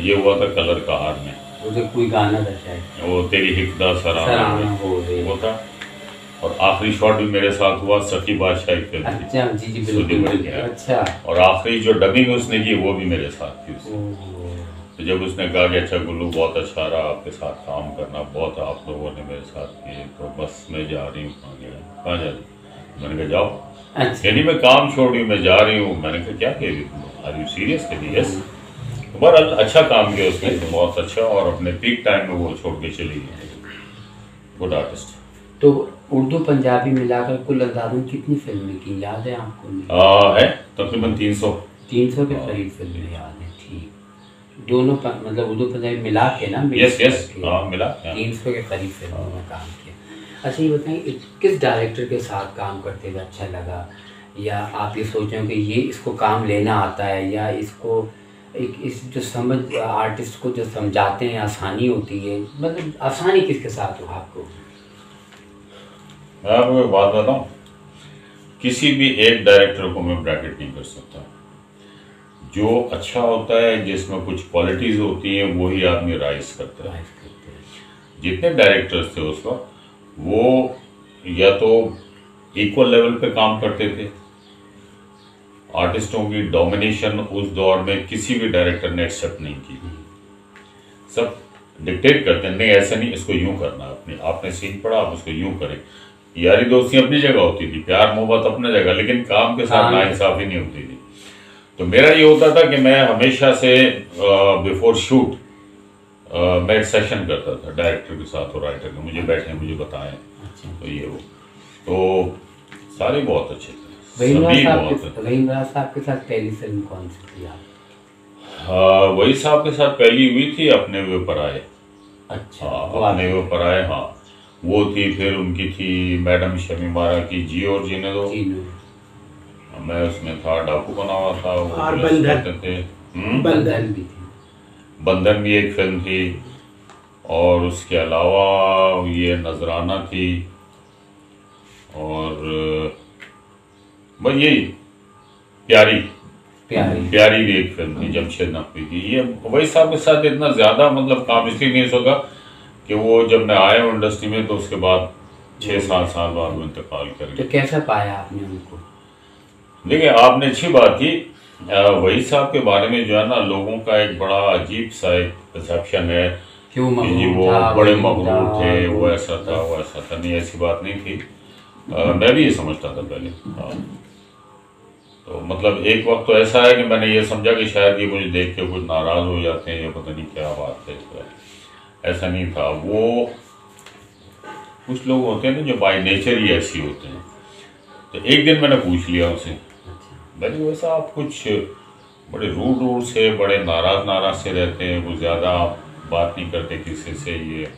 ये हुआ था कलर का हार में। उसे कोई गाना था शायद, वो तेरी हिकदा सराहना सराहना हो रही। वो था। और आखिरी शॉट भी मेरे साथ हुआ सखी बादशाह की फिल्म थी। अच्छा जी जी सुधीर बिल्कुल। बंटिया। अच्छा। और आखिरी जो डबिंग उसने की वो भी मेरे साथ थी उसमें। ओहो। तो जब उसने कहा कि अच्छा गुल्लू बहुत अच्छा रहा आपके साथ काम करना, बहुत आप लोगों ने मेरे साथ किए, तो बस मैं जा रही हूँ। कहाँ जा रही? मैंने कहा जाओ। अच्छा। यानी मैं काम छोड़ रही हूँ, मैं जा रही हूँ। मैंने कहा क्या कह रही तुम, आर यू सीरियस? कह रही यस। बहरहाल अच्छा काम किया उसने, बहुत अच्छा, और अपने पीक टाइम में वो छोड़ के चली गई। Good artist. तो उर्दू पंजाबी मिलाकर कुल अंदाजन कितनी फिल्में की याद है आपको? है तकरीबन 300 के करीब फिल्में याद है। ठीक, दोनों मतलब उर्दू पंजाबी मिला के ना? यस यस, हाँ मिला। 300 के करीब फिल्मों में काम किया। अच्छा ये बताएं, किस डायरेक्टर के साथ काम करते हुए अच्छा लगा, या आप ये सोचें कि ये इसको काम लेना आता है, या इसको एक इस जो समझ आर्टिस्ट को जो समझाते हैं आसानी होती है, मतलब आसानी किसके साथ हो आपको? मैं आपको एक बात बताऊं, किसी भी एक डायरेक्टर को मैं ब्रैकेट नहीं कर सकता। जो अच्छा होता है, जिसमें कुछ क्वालिटीज होती हैं, वही आदमी राइज करता है। जितने डायरेक्टर्स थे उस वक्त, वो या तो इक्वल लेवल पे काम करते थे। आर्टिस्टों की डोमिनेशन उस दौर में किसी भी डायरेक्टर ने एक्सेप्ट नहीं की। सब डिक्टेट करते हैं, नहीं ऐसा नहीं, इसको यूं करना, आपने सीन पढ़ा आप उसको यूं करें। यारी दोस्ती अपनी जगह होती थी, प्यार मोहब्बत अपनी जगह, लेकिन काम के साथ नाइंसाफी नहीं होती थी। तो मेरा ये होता था कि मैं हमेशा से बिफोर शूट मैं एक सेशन करता था डायरेक्टर के साथ और राइटर के, मुझे बैठे मुझे बताएं। तो ये वो तो सारे बहुत अच्छे थे, सभी बहुत। वहीद साहब के साथ पहली फिल्म कौन सी थी आप? वहीद साहब के साथ पहली हुई थी अपने वे पर आए। अच्छा, अपने वे पर आए, हाँ वो थी। फिर उनकी थी मैडम शमीमारा की जी और जीने दो, मैं उसमें था, डाकू बना हुआ था वो, और बंधन थे। बंधन भी थी। बंधन भी एक फिल्म थी, और उसके अलावा ये नजराना थी, और बस यही प्यारी भी एक फिल्म थी जमशेद नकवी की। ये वहीद साहब के साथ इतना ज्यादा मतलब काम इसलिए नहीं हो सका कि वो जब मैं आया हूँ इंडस्ट्री में, तो उसके बाद 6-7 साल बाद वो इंतकाल कर गए। तो कैसा पाया आपने उनको? देखिए आपने अच्छी बात की वही साहब के बारे में जो है ना, लोगों का एक बड़ा अजीब सा एक परसेप्शन है क्यों कि जी वो बड़े मगरूर थे, वो ऐसा था, वो ऐसा था। नहीं, ऐसी बात नहीं थी। मैं भी ये समझता था पहले। हाँ, तो मतलब एक वक्त तो ऐसा है कि मैंने ये समझा कि शायद ये मुझे देख के कुछ नाराज़ हो जाते हैं, या पता नहीं क्या बात है इसका। ऐसा नहीं था। वो कुछ लोग होते हैं ना जो बाय नेचर ही ऐसी होते हैं। तो एक दिन मैंने पूछ लिया उनसे, मैंने वैसा आप कुछ बड़े रूड से, बड़े नाराज़ से रहते हैं, कुछ ज़्यादा आप बात नहीं करते किसी से। ये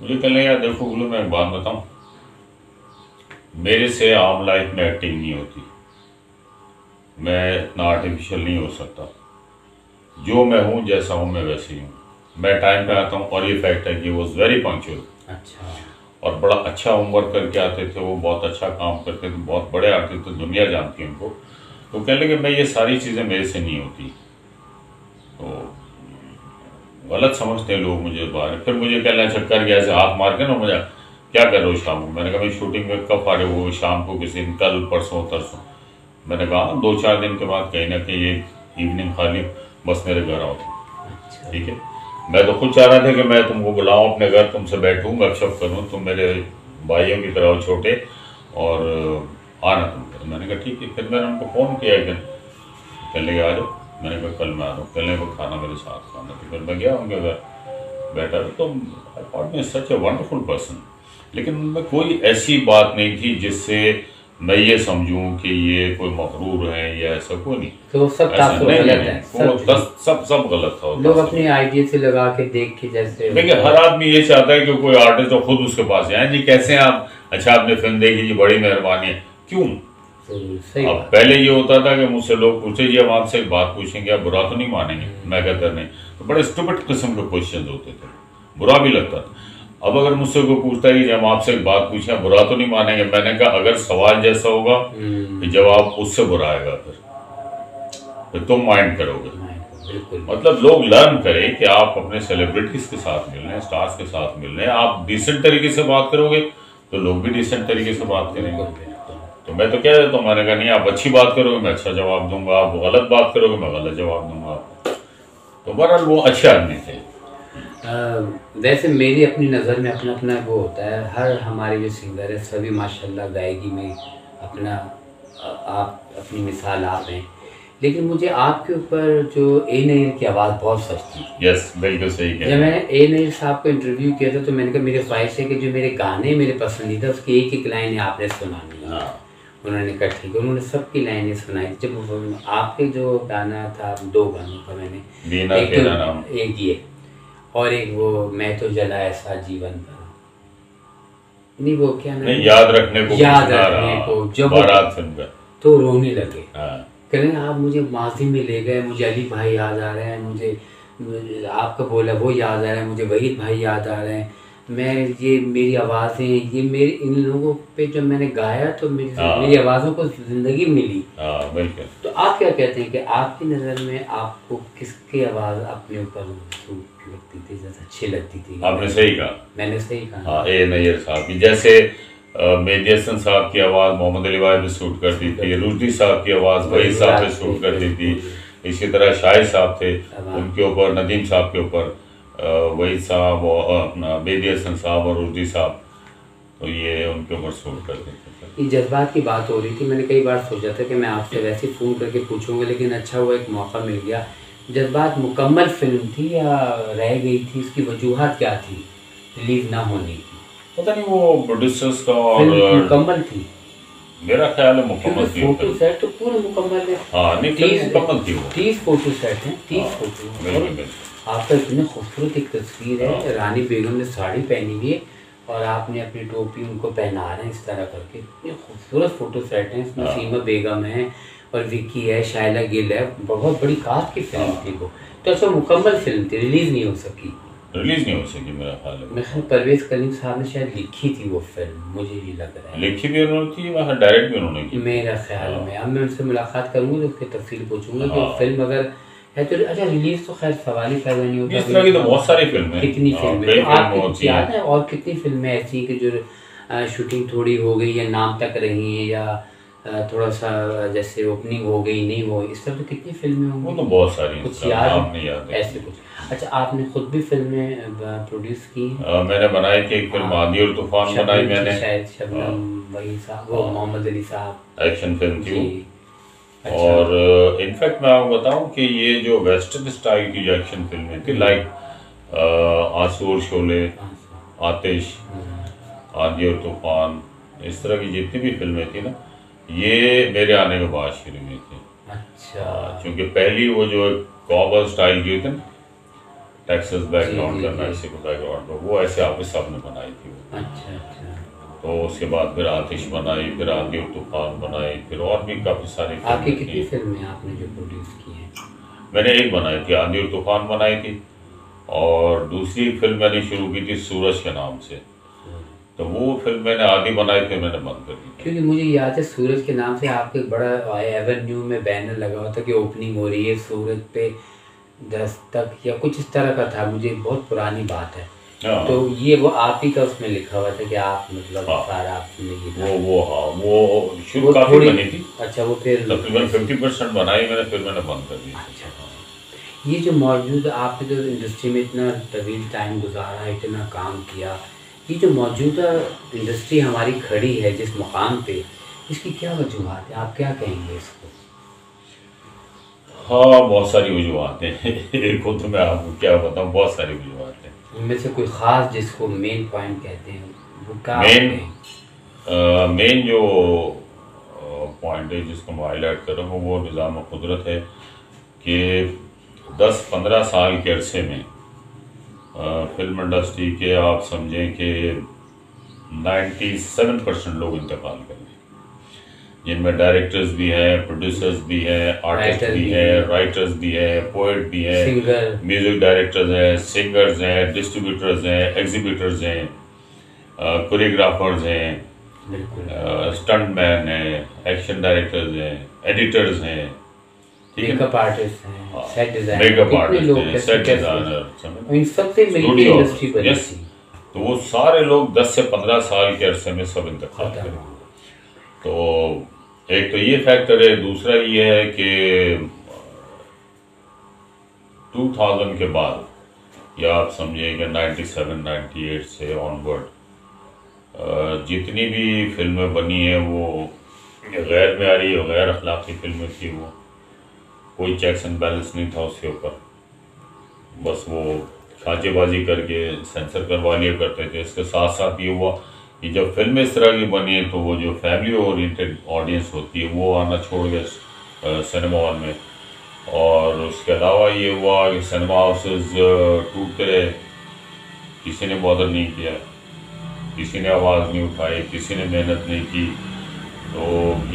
मुझे कहने यार देखो गुलू, मैं एक बात बताऊँ, मेरे से आम लाइफ में एक्टिंग नहीं होती। मैं इतना आर्टिफिशियल नहीं हो सकता। जो मैं हूँ, जैसा हूँ, मैं वैसे ही हूँ। मैं टाइम पे आता हूँ, और ये फैक्ट है कि वॉज वेरी पंक्चुअल। अच्छा। और बड़ा अच्छा होमवर्क करके आते थे, वो बहुत अच्छा काम करते थे, बहुत बड़े आर्टिस्ट थे, दुनिया जानती है उनको। तो कहने लगे मैं ये सारी चीज़ें मेरे से नहीं होती। तो गलत समझते हैं लोग मुझे बाहर। फिर मुझे कहना चक्कर गया, ऐसे हाथ मार के ना, मुझे क्या कर रहे हो शाम को। मैंने कहा भाई शूटिंग में कब आ रहे हो शाम को, किसी दिन, कल, परसों, तरसों। मैंने कहा 2-4 दिन के बाद कहीं ना कहीं एक इवनिंग खाली, बस मेरे घर आओ। ठीक है, मैं तो खुद चाह रहा था कि मैं तुमको बुलाऊं अपने घर, तुमसे बैठूं, गपशप करूं, तुम मेरे भाइयों की तरह हो छोटे, और आना तुम। तो मैंने कहा ठीक है। फिर मैंने उनको फ़ोन किया एक दिन, कहने लगे आ जाओ। मैंने कहा कल मैं आ रहा हूँ। कहने को खाना मेरे साथ खाना। तो फिर मैं गया उनके घर, बैठा। तो I thought me such a wonderful person. लेकिन उनमें कोई ऐसी बात नहीं थी जिससे मैं ये समझूं कि ये कोई मगरूर है या ऐसा। कोई नहीं। तो सब गलत है, सब गलत था। लोग अपनी आइडिया से लगा के देख के, जैसे देखिए हर आदमी ये चाहता है कि कोई आर्टिस्ट तो खुद उसके पास जाए, जी कैसे हैं आप, अच्छा आपने फिल्म देखी जी, बड़ी मेहरबानी है। क्यों? अब पहले ये होता था कि मुझसे लोग पूछे जी हम आपसे एक बात पूछेंगे, आप बुरा तो नहीं मानेंगे। मैं कहता नहीं। तो बड़े स्टूपिड किस्म के क्वेश्चन होते थे, बुरा भी लगता था। अब अगर मुझसे कोई पूछता है कि हम आपसे एक बात पूछें, बुरा तो नहीं मानेंगे। मैंने कहा अगर सवाल जैसा होगा तो जवाब उससे बुरा आएगा, फिर तुम माइंड करोगे। मतलब लोग लर्न करें कि आप अपने सेलिब्रिटीज के साथ मिल रहे हैं, स्टार्स के साथ मिल रहे हैं, आप डिसेंट तरीके से बात करोगे तो लोग भी डिसेंट तरीके से बात करेंगे। तो मैं तो कह देता हूँ, मैंने कहा नहीं आप अच्छी बात करोगे मैं अच्छा जवाब दूंगा, आप गलत बात करोगे मैं गलत जवाब दूंगा। तो बहरहाल वो अच्छे आदमी थे। वैसे मेरी अपनी नज़र में अपना अपना वो होता है। हर हमारे जो सिंगर है सभी माशाल्लाह गायकी में अपना आप अपनी मिसाल आप हैं। लेकिन मुझे आपके ऊपर जो ए नईर की आवाज़ बहुत सच थी। यस बिल्कुल सही कह। जब मैंने ए नईर साहब को इंटरव्यू किया था तो मैंने कहा मेरी ख्वाहिश है कि जो मेरे गाने मेरे पसंदीदा उसकी एक एक लाइन आपने सुनानी है। उन्होंने कहा ठीक है। उन्होंने सबकी लाइनें सुनाई। जब आपके जो गाना था, 2 गानों का मैंने एक ये और एक वो मैं तो जला ऐसा जीवन भर नहीं, वो क्या नहीं याद रखने को जब बारात सुनकर तो रोने लगे। कहें आप मुझे माजी में ले गए, मुझे अली भाई याद आ रहे हैं, मुझे आपका बोला वो याद आ रहा है, मुझे वहीद भाई याद आ रहे हैं। मैं ये मेरी आवाज़ें, ये मेरे इन लोगों पे जब मैंने गाया तो मेरी आवाज़ों को ज़िंदगी मिली। बिल्कुल। तो आप क्या कहते हैं कि आपकी नज़र में आपको किसकी आवाज़ अपने ऊपर लगती थी, जैसे अच्छी लगती थी? आपने सही कहा, मैंने सही कहा। हाँ, ए नैयर साहब की, जैसे मेहदी हसन साहब की आवाज़ मोहम्मद अली भाई पे सूट करती थी, रुश्दी साहब की आवाज़ वहीद साहब पे सूट करती थी। इसी तरह शाहिद साहब थे, उनके ऊपर, नदीम साहब के ऊपर वहीद साहब और अपना मेहदी हसन साहब और रुश्दी साहब, तो ये उनके ऊपर सूट करते थे। ये जज्बात की बात हो रही थी। मैंने कई बार सोचा था कि मैं आपसे वैसे ही फ़ोन करके पूछूंगा, लेकिन अच्छा हुआ एक मौका मिल गया। जज्बात मुकम्मल फिल्म थी या रह गई थी, इसकी वजूहत क्या थी रिलीज ना होने की? पता नहीं, वो प्रोड्यूसर्स का और मुकम्मल थी, मेरा ख्याल है मुकम्मल थी। फोटो सेट तो पूरा मुकम्मल है। हाँ नहीं, 30 मुकम्मल थी वो। 30 फोटो सेट हैं, 30 फोटो। आपका इतनी खूबसूरत एक तस्वीर है, रानी बेगम ने साड़ी पहनी हुई है और आपने अपनी टोपी उनको पहना रहे हैं इस तरह करके। इतने खूबसूरत फोटो सेट हैं। इसमें सीमा बेगम है और विक्की है, शायला गिल है, बहुत बड़ी कास्ट की फिल्म थी वो। तो ऐसा मुकम्मल फिल्म थी, रिलीज़ नहीं हो सकी। रिलीज नहीं हो सकी मेरा ख्याल है। मैं परवेज़ कलीम साहब ने शायद लिखी थी वो फिल्म, मुझे ये लग रहा है। लिखी भी उन्होंने थी, वहाँ डायरेक्ट भी उन्होंने की मेरा ख्याल में। अब मैं उनसे मुलाकात करूँगी तो उसकी तफसील पूछूंगा कि फिल्म अगर है तो अच्छा रिलीज तो खैर सवाल ही पैदा नहीं होता। इस तरह की तो बहुत सारी फिल्में, कितनी फिल्में आपको याद है, और कितनी फिल्में ऐसी कि जो शूटिंग थोड़ी हो गई या नाम तक रही हैं या थोड़ा सा जैसे ओपनिंग हो गई नहीं हो, इस तरह तो कितनी फिल्में होंगी? वो तो बहुत सारी, कुछ याद नाम नहीं याद है ऐसे कुछ? अच्छा, आपने खुद भी फिल्में प्रोड्यूस की हैं? मैंने बनाई थी एक फिल्म आंधी और तूफान बनाई शबनम मैंने, थी शायद, शबनम वही साहब, वो मोहम्मद अली साहब। एक्शन फिल्म थी वो। जी। अच्छा। और इनफैक्ट मैं आपको बताऊं कि ये जो वेस्टर्न स्टाइल की जो एक्शन फिल्में थी, लाइक आंसू और शोले, आतिश, आंधी और तूफान, इस तरह की जितनी भी फिल्में थी ना, ये मेरे आने के बाद शुरू हुई थी। अच्छा। क्योंकि पहली वो जो कॉबर स्टाइल की थी ना, टेक्सास बैकग्राउंड का, जी। मैक्सिको बैकग्राउंड का, वो ऐसे आपके सामने बनाई थी वो। अच्छा अच्छा। तो उसके बाद फिर आतिश बनाई, फिर आंधी और तूफान बनाई, फिर और भी काफ़ी सारी आपकी फिल्में कितनी थी। फिल्में आपने जो प्रोड्यूस की हैं? मैंने एक बनाई थी, आंधी और तूफान बनाई थी, और दूसरी फिल्म मैंने शुरू की थी सूरज के नाम से। तो वो फिल्म मैंने आधी बनाई, फिर मैंने बंद कर दी। क्योंकि मुझे याद है सूरज के नाम से आपके बड़ा एवेन्यू में बैनर लगा हुआ था कि ओपनिंग हो रही है सूरज पे 10 तक या कुछ इस तरह का था, मुझे बहुत पुरानी बात है। हाँ। तो ये वो आप ही का उसमें लिखा हुआ था कि आप मतलब हाँ। सारा आपने ये वो शुरू वो काफी थोड़ी बनी थी। अच्छा, वो फिर तकरीबन 50% बनाई मैंने, फिर मैंने बंद कर दी। अच्छा। ये जो मौजूद आपने जो इंडस्ट्री में इतना तवील टाइम गुजारा, इतना काम किया, ये जो मौजूदा इंडस्ट्री हमारी खड़ी है जिस मुकाम पे, इसकी क्या वजूहत है? आप क्या कहेंगे इसको? हाँ, बहुत सारी वजूहत हैं। एक को तो मैं आपको क्या बताऊँ, बहुत सारी वजूहत हैं। उनमें से कोई ख़ास जिसको मेन पॉइंट कहते हैं वो क्या? मेन जो पॉइंट है जिसको मैं हाईलाइट कर रहा हूँ, वो निज़ाम कुदरत है कि 10-15 साल के अरसे में फिल्म इंडस्ट्री के आप समझें कि 97% लोग इंतकाल कर रहे हैं, जिनमें डायरेक्टर्स भी हैं, प्रोड्यूसर्स भी हैं, आर्टिस्ट भी हैं, राइटर्स भी हैं, पोएट भी हैं, सिंगर, म्यूजिक डायरेक्टर्स हैं, सिंगर्स हैं, डिस्ट्रीब्यूटर्स हैं, एग्जीबिटर्स हैं, कोरियोग्राफर्स हैं, स्टंट मैन हैं, एक्शन डायरेक्टर्स हैं, एडिटर्स हैं, मेकअप आर्टिस्ट हैं, सेट डिजाइनर, मेकअप आर्टिस्ट हैं, सेट डिजाइनर, इन सबसे मिलकर इंडस्ट्री बनी थी। तो वो सारे लोग 10 से 15 साल के अरसे में सब इंतकाल करें। तो एक तो ये फैक्टर है, दूसरा ये है कि 2000 के बाद या आप समझिए कि 97-98 से ऑनवर्ड जितनी भी फिल्में बनी हैं वो गैर मेयारी और गैर अखलाकी फिल्में थी। वो कोई चेक्स एंड बैलेंस नहीं था उसके ऊपर, बस वो खांचेबाजी करके सेंसर करवा लिया करते थे। इसके साथ साथ ये हुआ कि जब फिल्में इस तरह की बनी है तो वो जो फैमिली ओरिएंटेड ऑडियंस होती है वो आना छोड़ गए सिनेमा हॉल में, और उसके अलावा ये हुआ कि सिनेमा हाउसेज टूटते रहे, किसी ने बॉदर नहीं किया, किसी ने आवाज़ नहीं उठाई, किसी ने मेहनत नहीं की। तो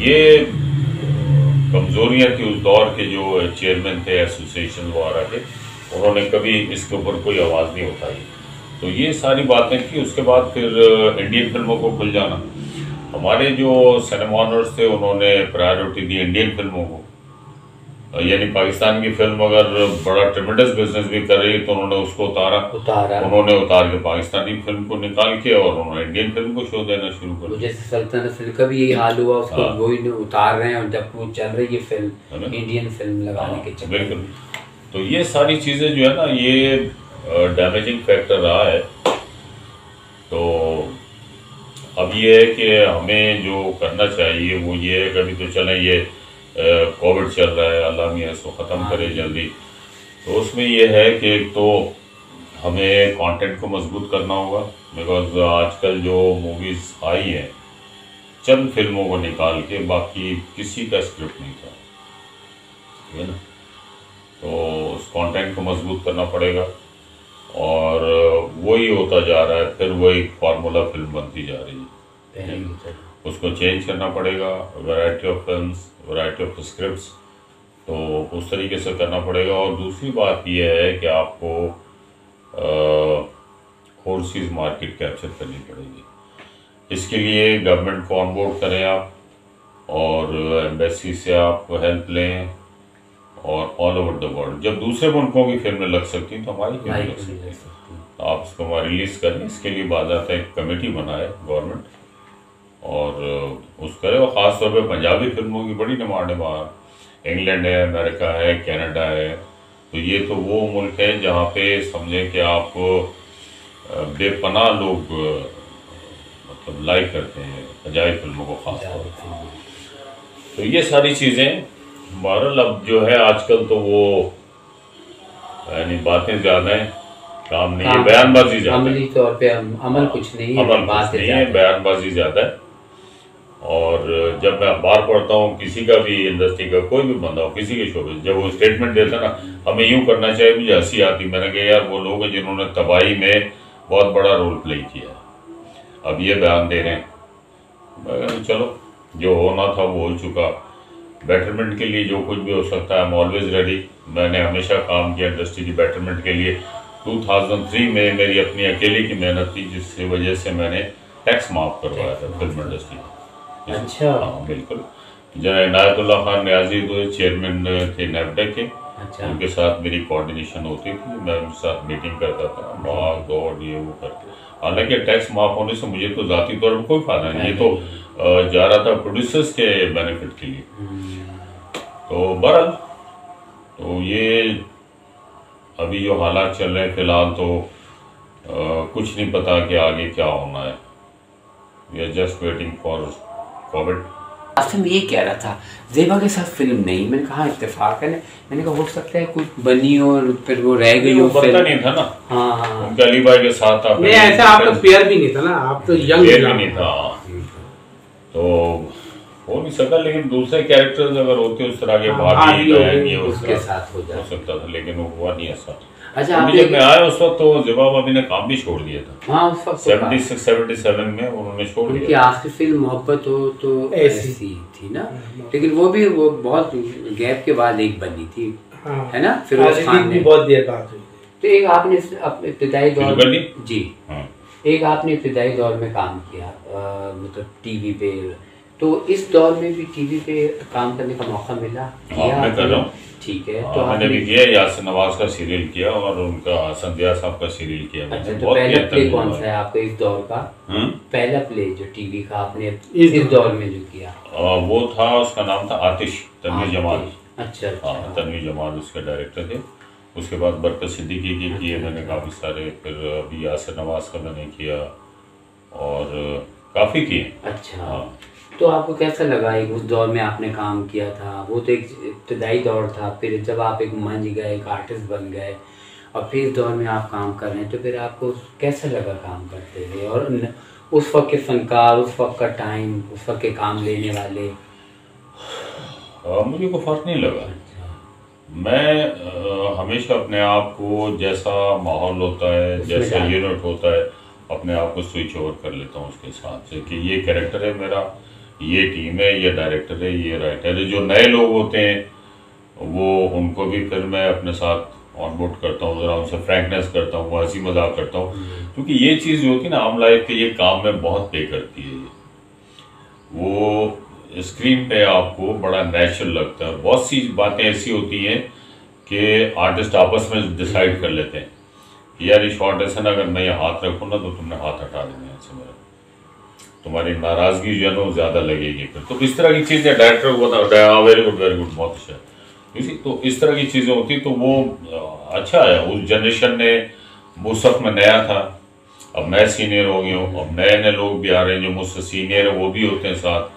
ये कमज़ोरियाँ थी उस दौर के जो चेयरमैन थे एसोसिएशन वगैरह के, उन्होंने कभी इसके ऊपर कोई आवाज़ नहीं उठाई। तो ये सारी बातें थी। उसके बाद फिर इंडियन फिल्मों को खुल जाना, हमारे जो सिनेमा ऑनर्स थे उन्होंने प्रायोरिटी दी इंडियन फिल्मों को, यानी पाकिस्तान की फिल्म अगर बड़ा ट्रिमेंडस बिजनेस भी कर रही है तो उन्होंने उसको उतारा, उन्होंने उतार के पाकिस्तानी फिल्म को निकाल के और उन्होंने इंडियन फिल्म को शो देना शुरू कर दिया। जैसे सल्तनत फिल्म का भी यही हाल हुआ, उसको वही उतार रहे हैं, और जब वो चल रही है फिल्म इंडियन फिल्म लगाने के चक्कर। बिल्कुल। तो ये सारी चीज़ें जो है ना, ये डैमेजिंग फैक्टर रहा है। तो अब ये है कि हमें जो करना चाहिए वो ये है, कभी तो चलें ये कोविड चल रहा है, अल्लाह मियाँ इसको ख़त्म करे जल्दी। तो उसमें ये है कि एक तो हमें कंटेंट को मजबूत करना होगा, बिकॉज आजकल जो मूवीज़ आई हैं चंद फिल्मों को निकाल के बाकी किसी का स्क्रिप्ट नहीं था, ठीक है ना। तो उस कंटेंट को मजबूत करना पड़ेगा, और वही होता जा रहा है, फिर वही फार्मूला फिल्म बनती जा रही है। उसको चेंज करना पड़ेगा, variety of films, variety of scripts, तो उस तरीके से करना पड़ेगा। और दूसरी बात यह है कि आपको ओवरसीज़ मार्केट कैप्चर करनी पड़ेगी। इसके लिए गवर्नमेंट को ऑनबोर्ड करें आप, और एम्बेसी से आप हेल्प लें, और ऑल ओवर द वर्ल्ड जब दूसरे मुल्कों की फिल्में लग सकती हैं तो हमारी फिल्में लग सकती हैं, तो आप इसको रिलीज़ करें। इसके लिए बाकायदा एक कमेटी बनाए गवर्नमेंट, और उसका और ख़ास तौर पे पंजाबी फिल्मों की बड़ी डिमांड है बाहर। इंग्लैंड है, अमेरिका है, कनाडा है। तो ये तो वो मुल्क है जहाँ पे समझें कि आप बेपनाह लोग मतलब लाइक करते हैं पंजाबी फिल्मों को ख़ास तौर पर। तो ये सारी चीज़ें बहरहाल अब जो है आजकल तो वो यानी बातें ज़्यादा हैं, काम नहीं है, बयानबाजी ज़्यादा है। अमली तौर पे अमल कुछ नहीं है, अमल कुछ नहीं है, बयानबाजी ज़्यादा है। और जब मैं अखबार पढ़ता हूँ किसी का भी, इंडस्ट्री का कोई भी बंदा हो, किसी के शोबे, जब वो स्टेटमेंट देता ना हमें यूँ करना चाहिए, मुझे हंसी आती। मैंने कहा यार वो लोग हैं जिन्होंने तबाही में बहुत बड़ा रोल प्ले किया, अब ये बयान दे रहे हैं। मैं कहा चलो जो होना था वो हो चुका, बेटरमेंट के लिए जो कुछ भी हो सकता है आई एम ऑलवेज रेडी। मैंने हमेशा काम किया इंडस्ट्री की बेटरमेंट के लिए। 2003 में मेरी अपनी अकेले की मेहनत थी जिसकी वजह से मैंने टैक्स माफ़ करवाया था फिल्म इंडस्ट्री में। अच्छा। हाँ बिल्कुल। जनाब इनायतुल्लाह खान न्याजी तो चेयरमैन थे नेफडेक के। अच्छा। उनके साथ मेरी कोऑर्डिनेशन होती थी, मैं उनके साथ मीटिंग करता था, भाग दौड़ ये वो करके। हालांकि टैक्स माफ़ होने से मुझे तो ज़ाती तौर पर कोई फायदा नहीं, ये तो जा रहा था प्रोड्यूसर्स के बेनिफिट के लिए। तो बहरहाल तो ये अभी जो हालात चल रहे हैं फिलहाल तो कुछ नहीं पता कि आगे क्या होना है। We are just waiting for COVID. Asim ये कह रहा था ज़ेबा के साथ फिल्म नहीं, मैंने कहा इत्तेफाक है, मैंने कहा हो सकता है कुछ बनी और फिर वो रह गई हो, पता नहीं था ना। हाँ उनके अली भाई के साथ आप नहीं, ऐसा आपका पेयर भी नहीं था ना, आप तो यंग भी नहीं था, तो हो नहीं सका। लेकिन दूसरे कैरेक्टर्स अगर होते उस तरह के भाभी बहन उसके साथ हो सकता था, लेकिन वो हुआ नहीं ऐसा। अच्छा, जब मैं आया उस वक्त तो ज़ेबा भाभी ने काम भी छोड़ दिया था। हाँ उस वक्त 76-77 में उन्होंने छोड़ दिया। उनकी आखिरी फिल्म मोहब्बत हो तो ऐसी थी ना, लेकिन वो बहुत गैप के बाद एक बनी थी, है ना, फिरोज खान ने। बहुत देर बाद हुई। तो एक आपने इब्तिदाई दौर जी हाँ। एक आपने इब्तिदाई दौर में काम किया मतलब टीवी पे, तो इस दौर में भी टीवी पे काम करने का मौका मिला? हाँ, मैं कर रहा हूँ। ठीक है। तो मैंने भी किया, यासिर नवाज का सीरियल किया और उनका संध्या साहब का सीरियल किया। अच्छा, तो पहला प्ले कौन सा है आपका इस दौर का? पहला प्ले जो टीवी का आपने इस दौर में जो किया वो था, उसका नाम था आतिश, तनवीर जमाल। अच्छा। हाँ, तनवीर जमाल उसके डायरेक्टर थे। उसके बाद बरकत सिद्दीकी के किए मैंने काफ़ी सारे, फिर अभी यासिर नवाज का मैंने किया और काफ़ी किए। अच्छा। हाँ। तो आपको कैसा लगा एक उस दौर में आपने काम किया था? वो तो एक इब्तदाई दौर था, फिर जब आप एक मंच गए, एक आर्टिस्ट बन गए और फिर इस दौर में आप काम कर रहे हैं, तो फिर आपको कैसा लगा काम करते हुए? और उस वक्त के फनकार, उस वक्त का टाइम, उस वक्त के काम लेने वाले? मुझे कोई फ़र्क नहीं लगा। मैं हमेशा अपने आप को, जैसा माहौल होता है, जैसा यूनिट होता है, अपने आप को स्विच ओवर कर लेता हूँ उसके हिसाब से कि ये कैरेक्टर है मेरा, ये टीम है, ये डायरेक्टर है, ये राइटर है। जो नए लोग होते हैं वो उनको भी फिर मैं अपने साथ ऑनबोर्ड करता हूँ, ज़रा उनसे फ्रैंकनेस करता हूँ, हंसी मजाक करता हूँ, क्योंकि ये चीज़ जो होती है ना आम लाइफ के, ये काम में बहुत पे करती है। वो स्क्रीन पे आपको बड़ा नेचुरल लगता है। बहुत सी बातें ऐसी होती हैं कि आर्टिस्ट आपस में डिसाइड कर लेते हैं कि यार ये शॉर्ट ऐसा ना, अगर मैं ये हाथ रखूँ ना तो तुमने हाथ हटा देना है ऐसे, मेरा तुम्हारी नाराज़गी जो है ना ज़्यादा लगेगी फिर। तो इस तरह की चीज़ें डायरेक्टर को बताया, वेरी गुड, बहुत अच्छा। तो इस तरह की चीज़ें होती तो वो अच्छा है। उस जनरेशन ने, उस वक्त में नया था, अब मैं सीनियर हो गया हूँ, अब नए नए लोग भी आ रहे हैं जो मुझसे सीनियर है, वो भी होते हैं साथ।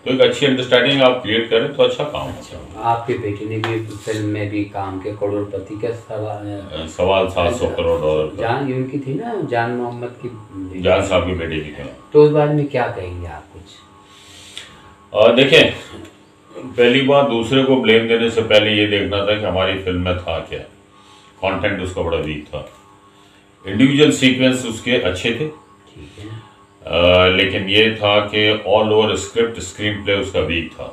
तो एक अच्छी अंडरस्टैंडिंग आप क्रिएट करें तो अच्छा काम होता है। आपके बेटे ने भी फिल्म में भी काम किया, करोड़पति का सवाल 700 करोड़ डॉलर। जान उनकी थी ना, जान मोहम्मद की, जान साहब की बेटे की थी। तो उस बारे में क्या कहेंगे आप कुछ? देखें, पहली बात, दूसरे को ब्लेम देने से पहले ये देखना था कि हमारी फिल्म में था क्या। कंटेंट उसका बड़ा वीक था, इंडिविजुअल सीक्वेंस उसके अच्छे थे, ठीक है, लेकिन ये था कि all over script, screen play उसका वीक था।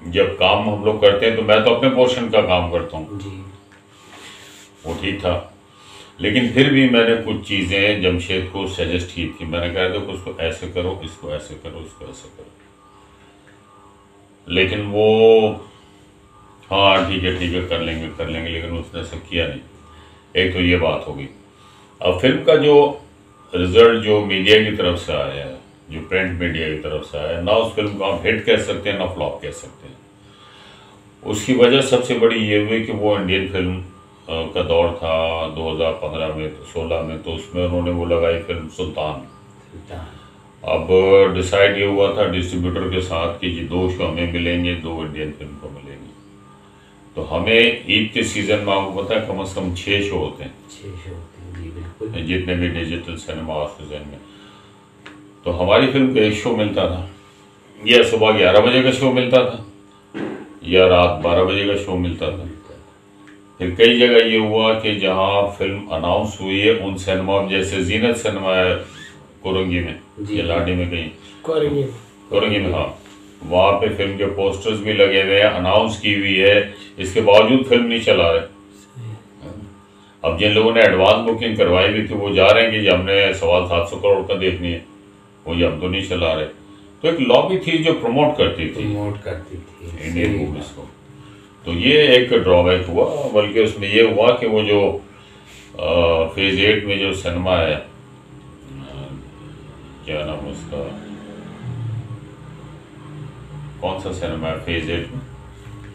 जब काम हम लोग करते हैं तो मैं तो अपने पोर्शन का काम करता हूँ, वो ठीक था, लेकिन फिर भी मैंने कुछ चीज़ें जमशेद को सजेस्ट की थी। मैंने कहा देखो उसको ऐसे करो, इसको ऐसे करो, इसको ऐसे करो, लेकिन वो हाँ ठीक है कर लेंगे, लेकिन उसने ऐसा किया नहीं। एक तो ये बात होगी। अब फिल्म का जो रिजल्ट जो मीडिया की तरफ से आया है जो प्रिंट मीडिया की तरफ से आया, ना उस फिल्म को हम हिट कह सकते हैं ना फ्लॉप कह सकते हैं। उसकी वजह सबसे बड़ी ये हुई कि वो इंडियन फिल्म का दौर था 2015 में, 16 में, तो उसमें उन्होंने वो लगाई फिल्म सुल्तान। अब डिसाइड ये हुआ था डिस्ट्रीब्यूटर के साथ कि जी 2 शो हमें मिलेंगे, 2 इंडियन फिल्म को मिलेंगे। तो हमें ईद के सीज़न में आपको पता है कम से कम 6 शो होते हैं, 6 शो होते हैं जी बिल्कुल, जितने भी डिजिटल सिनेमा ऑफिस में। तो हमारी फिल्म को 1 शो मिलता था, या सुबह 11 बजे का शो मिलता था, या रात 12 बजे का शो मिलता था। फिर कई जगह ये हुआ कि जहाँ फिल्म अनाउंस हुई है उन सिनेमा, जैसे जीनत सिनेमा है कोरंगी में या लाडी में, कहीं कोरंगी में, हाँ, वहाँ पे फिल्म के पोस्टर्स भी लगे हुए हैं, अनाउंस की हुई है, इसके बावजूद फिल्म नहीं चला रहे। अब जिन लोगों ने एडवांस बुकिंग करवाई हुई थी वो जा रहे हैं कि हमने 750 करोड़ का देखनी है, वो ये हम तो नहीं चला रहे। तो एक लॉबी थी जो प्रमोट करती थी इंडियन मूवीज को। तो ये एक ड्रॉबैक हुआ, बल्कि उसमें ये हुआ कि वो जो फेज 8 में जो सिनेमा है, क्या नाम है उसका, कौन सा सिनेमा है फेज 8 में?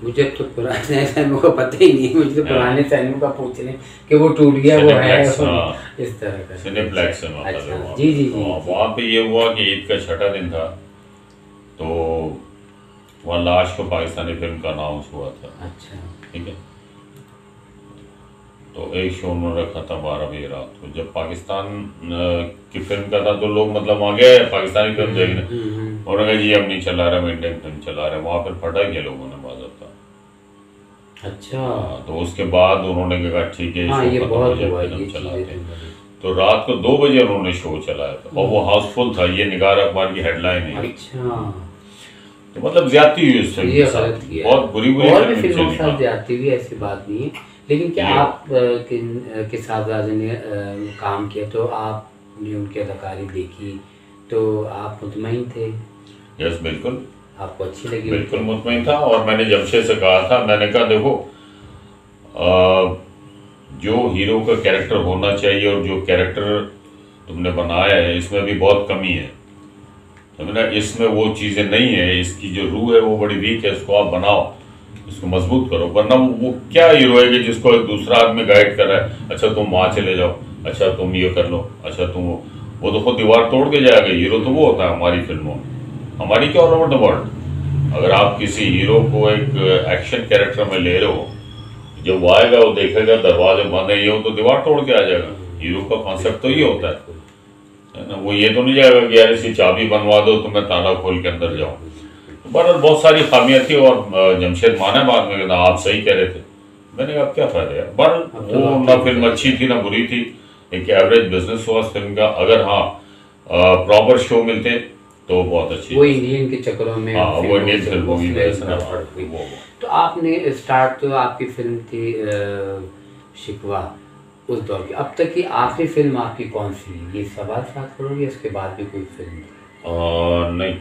मुझे तो पुराने सिनेमा का पता ही नहीं, मुझे तो पुराने सिनेमा का पूछ लें कि वो टूट गया, वो है इस तरह का सिनेप्लेक्स सिनेमा। अच्छा, जी जी जी। वहाँ पे ये हुआ कि ईद का छठा दिन था, तो वहाँ लाश को पाकिस्तानी फिल्म का अनाउंस हुआ था। अच्छा, ठीक है। तो एक शो उन्होंने रखा था 12 बजे रात को। जब पाकिस्तान की फिल्म का था तो लोग मतलब वहाँ गए पाकिस्तानी फिल्म देखने, उन्होंने कहा जी हम नहीं चला रहे, हम इंडियन फिल्म चला रहे हैं। वहाँ पर फटा किया लोगों ने बाज़ाब्ता। अच्छा। तो उसके बाद उन्होंने कहा ठीक है, हाँ, ये बहुत हुआ ये फिल्म चलाते हैं। तो रात को 2 बजे उन्होंने शो चलाया था और वो हाउसफुल था, ये निगार अखबार की हेडलाइन है। अच्छा। तो मतलब ज्यादती हुई उस फिल्म के साथ, बहुत बुरी फिल्मों के साथ ज्यादती हुई, ऐसी बात नहीं है। लेकिन क्या आप के साथ राजा ने काम किया तो आपने उनकी अदाकारी देखी तो आप मुतमईन थे? यस बिल्कुल, आपको अच्छी लगी? बिल्कुल मुतमईन था। और मैंने जमशेद से कहा था, मैंने कहा देखो जो हीरो का कैरेक्टर होना चाहिए और जो कैरेक्टर तुमने बनाया है इसमें भी बहुत कमी है, समझना, इसमें वो चीज़ें नहीं है, इसकी जो रूह है वो बड़ी वीक है, इसको आप बनाओ, इसको मजबूत करो। वरना वो क्या हीरो है कि जिसको एक दूसरा आदमी गाइड कर रहा है, अच्छा तुम वहाँ चले जाओ, अच्छा तुम ये कर लो, अच्छा तुम वो तो खुद दीवार तोड़ के जाएगा। हीरो तो वो होता है हमारी फिल्मों में, हमारी क्या ऑल ओवर द वर्ल्ड। अगर आप किसी हीरो को एक एक्शन कैरेक्टर में ले रहे हो, जब वो आएगा वो देखेगा दरवाजे बंद है, ये हो तो दीवार तोड़ के आ जाएगा। हीरो का कॉन्सेप्ट तो ये होता है ना, वो ये तो नहीं जाएगा कि यार इसकी चाबी बनवा दो तो मैं ताला खोल के अंदर जाऊँ। तो बहरहाल बहुत सारी खामियां थी और जमशेद माना बाद में आप सही कह रहे थे। मैंने कहा क्या फायदा है, बहरहाल वो ना फिल्म अच्छी थी ना बुरी थी, एक एवरेज बिजनेस हुआ फिल्म का। अगर हाँ प्रॉपर शो मिलते तो बहुत अच्छी, वो इंडियन के चक्करों में, हाँ वो इंडियन फिल्मों की वजह से। तो आपने स्टार्ट तो आपकी फिल्म थी शिकवा उस दौर की, अब तक की आखिरी फिल्म आपकी कौन सी है? ये सवाल साथ करोगे, इसके बाद भी कोई फिल्म थी? नहीं,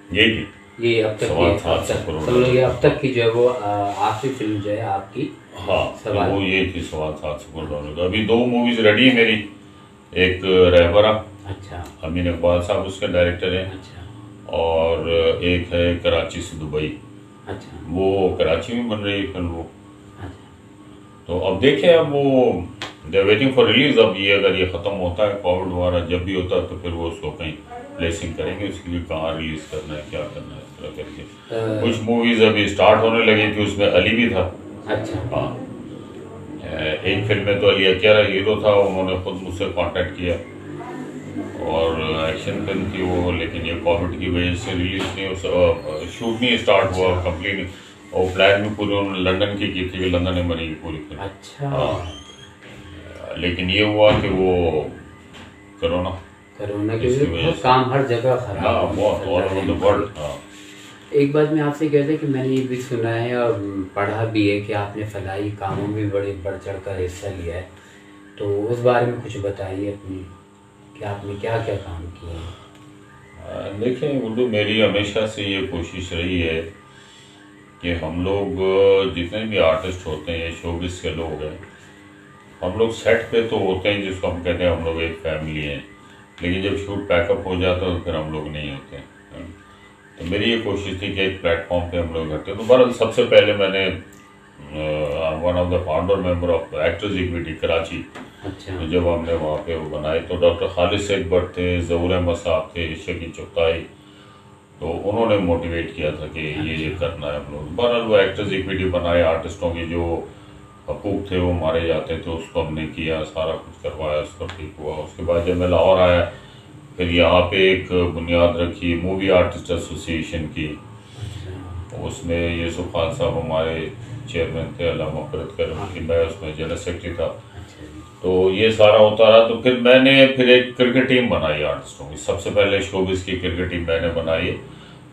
यही थी, ये अब तक की, अब तक की जो है वो आखिरी फिल्म जो है आपकी। हाँ सवाल वो ये थी, 750 करोड़। अभी 2 मूवीज रेडी है मेरी, एक रहबरा, अच्छा, अमीन इकबाल साहब उसके डायरेक्टर हैं, अच्छा, और एक है कराची से दुबई, अच्छा, वो कराची में बन रही है फिल्म वो। अच्छा। तो अब देखें, अब वो दे वेटिंग फॉर रिलीज। अब ये अगर ये ख़त्म होता है कोविड वगैरह जब भी होता है तो फिर वो उसको कहीं प्लेसिंग करेंगे, उसके लिए कहाँ रिलीज करना है, क्या करना है, इस तरह करके। कुछ मूवीज अभी स्टार्ट होने लगी थी, उसमें अली भी था। अच्छा, हाँ, एक फिल्म में तो अली अकेला हीरो था, उन्होंने खुद मुझसे कांटेक्ट किया और एक्शन फिल्म थी वो, लेकिन ये कोविड की वजह से रिलीज नहीं, शूट नहीं स्टार्ट हुआ कंप्लीट। और प्लान भी पूरी उन्होंने लंदन की थी कि लंदन में बनेगी पूरी फिल्म। अच्छा। हाँ, लेकिन ये हुआ कि वो कोरोना की वजह से काम हर जगह खराब। हाँ, बहुत ऑल ओवर द वर्ल्ड। हाँ, एक बात मैं आपसे कहता कि मैंने ये भी सुना है और पढ़ा भी है कि आपने फलाही कामों में बड़े बढ़ चढ़ कर हिस्सा लिया है, तो उस बारे में कुछ बताइए अपनी, कि आपने क्या क्या काम किया है? देखिए गुड्डू, मेरी हमेशा से ये कोशिश रही है कि हम लोग जितने भी आर्टिस्ट होते हैं, शोबिस के लोग हैं, हम लोग सेट पे तो होते हैं जिसको हम कहते हैं हम लोग एक फैमिली हैं, लेकिन जब शूट पैकअप हो जाता है तो फिर हम लोग नहीं होते हैं। तो मेरी ये कोशिश थी कि एक प्लेटफॉर्म पे हम लोग करते तो बहरहाल सबसे पहले मैंने one of the founder member of actors equity Karachi. अच्छा। तो जब हमने वहाँ पे वो बनाए तो डॉक्टर खालिद शेख भट्ट थे, ज़हूर अहमद साहब थे, शकील चुगताई, तो उन्होंने मोटिवेट किया था कि ये करना है हम लोग। बहरहाल वो एक्टर्स इक्विटी बनाए, आर्टिस्टों के जो हकूक़ थे वो मारे जाते थे उसको हमने किया, सारा कुछ करवाया, उसका ठीक हुआ। उसके बाद जब मैं लाहौर आया फिर यहाँ पे एक बुनियाद रखी मूवी आर्टिस्ट एसोसिएशन की। उसमें यूसुफ खान साहब हमारे चेयरमैन थे, अल्लाह मग़फ़िरत करे उनकी, मैं उसमें जनरल सेक्रेटरी था। तो ये सारा होता रहा। तो फिर मैंने एक क्रिकेट टीम बनाई आर्टिस्टों की। सबसे पहले शोबिस की क्रिकेट टीम मैंने बनाई,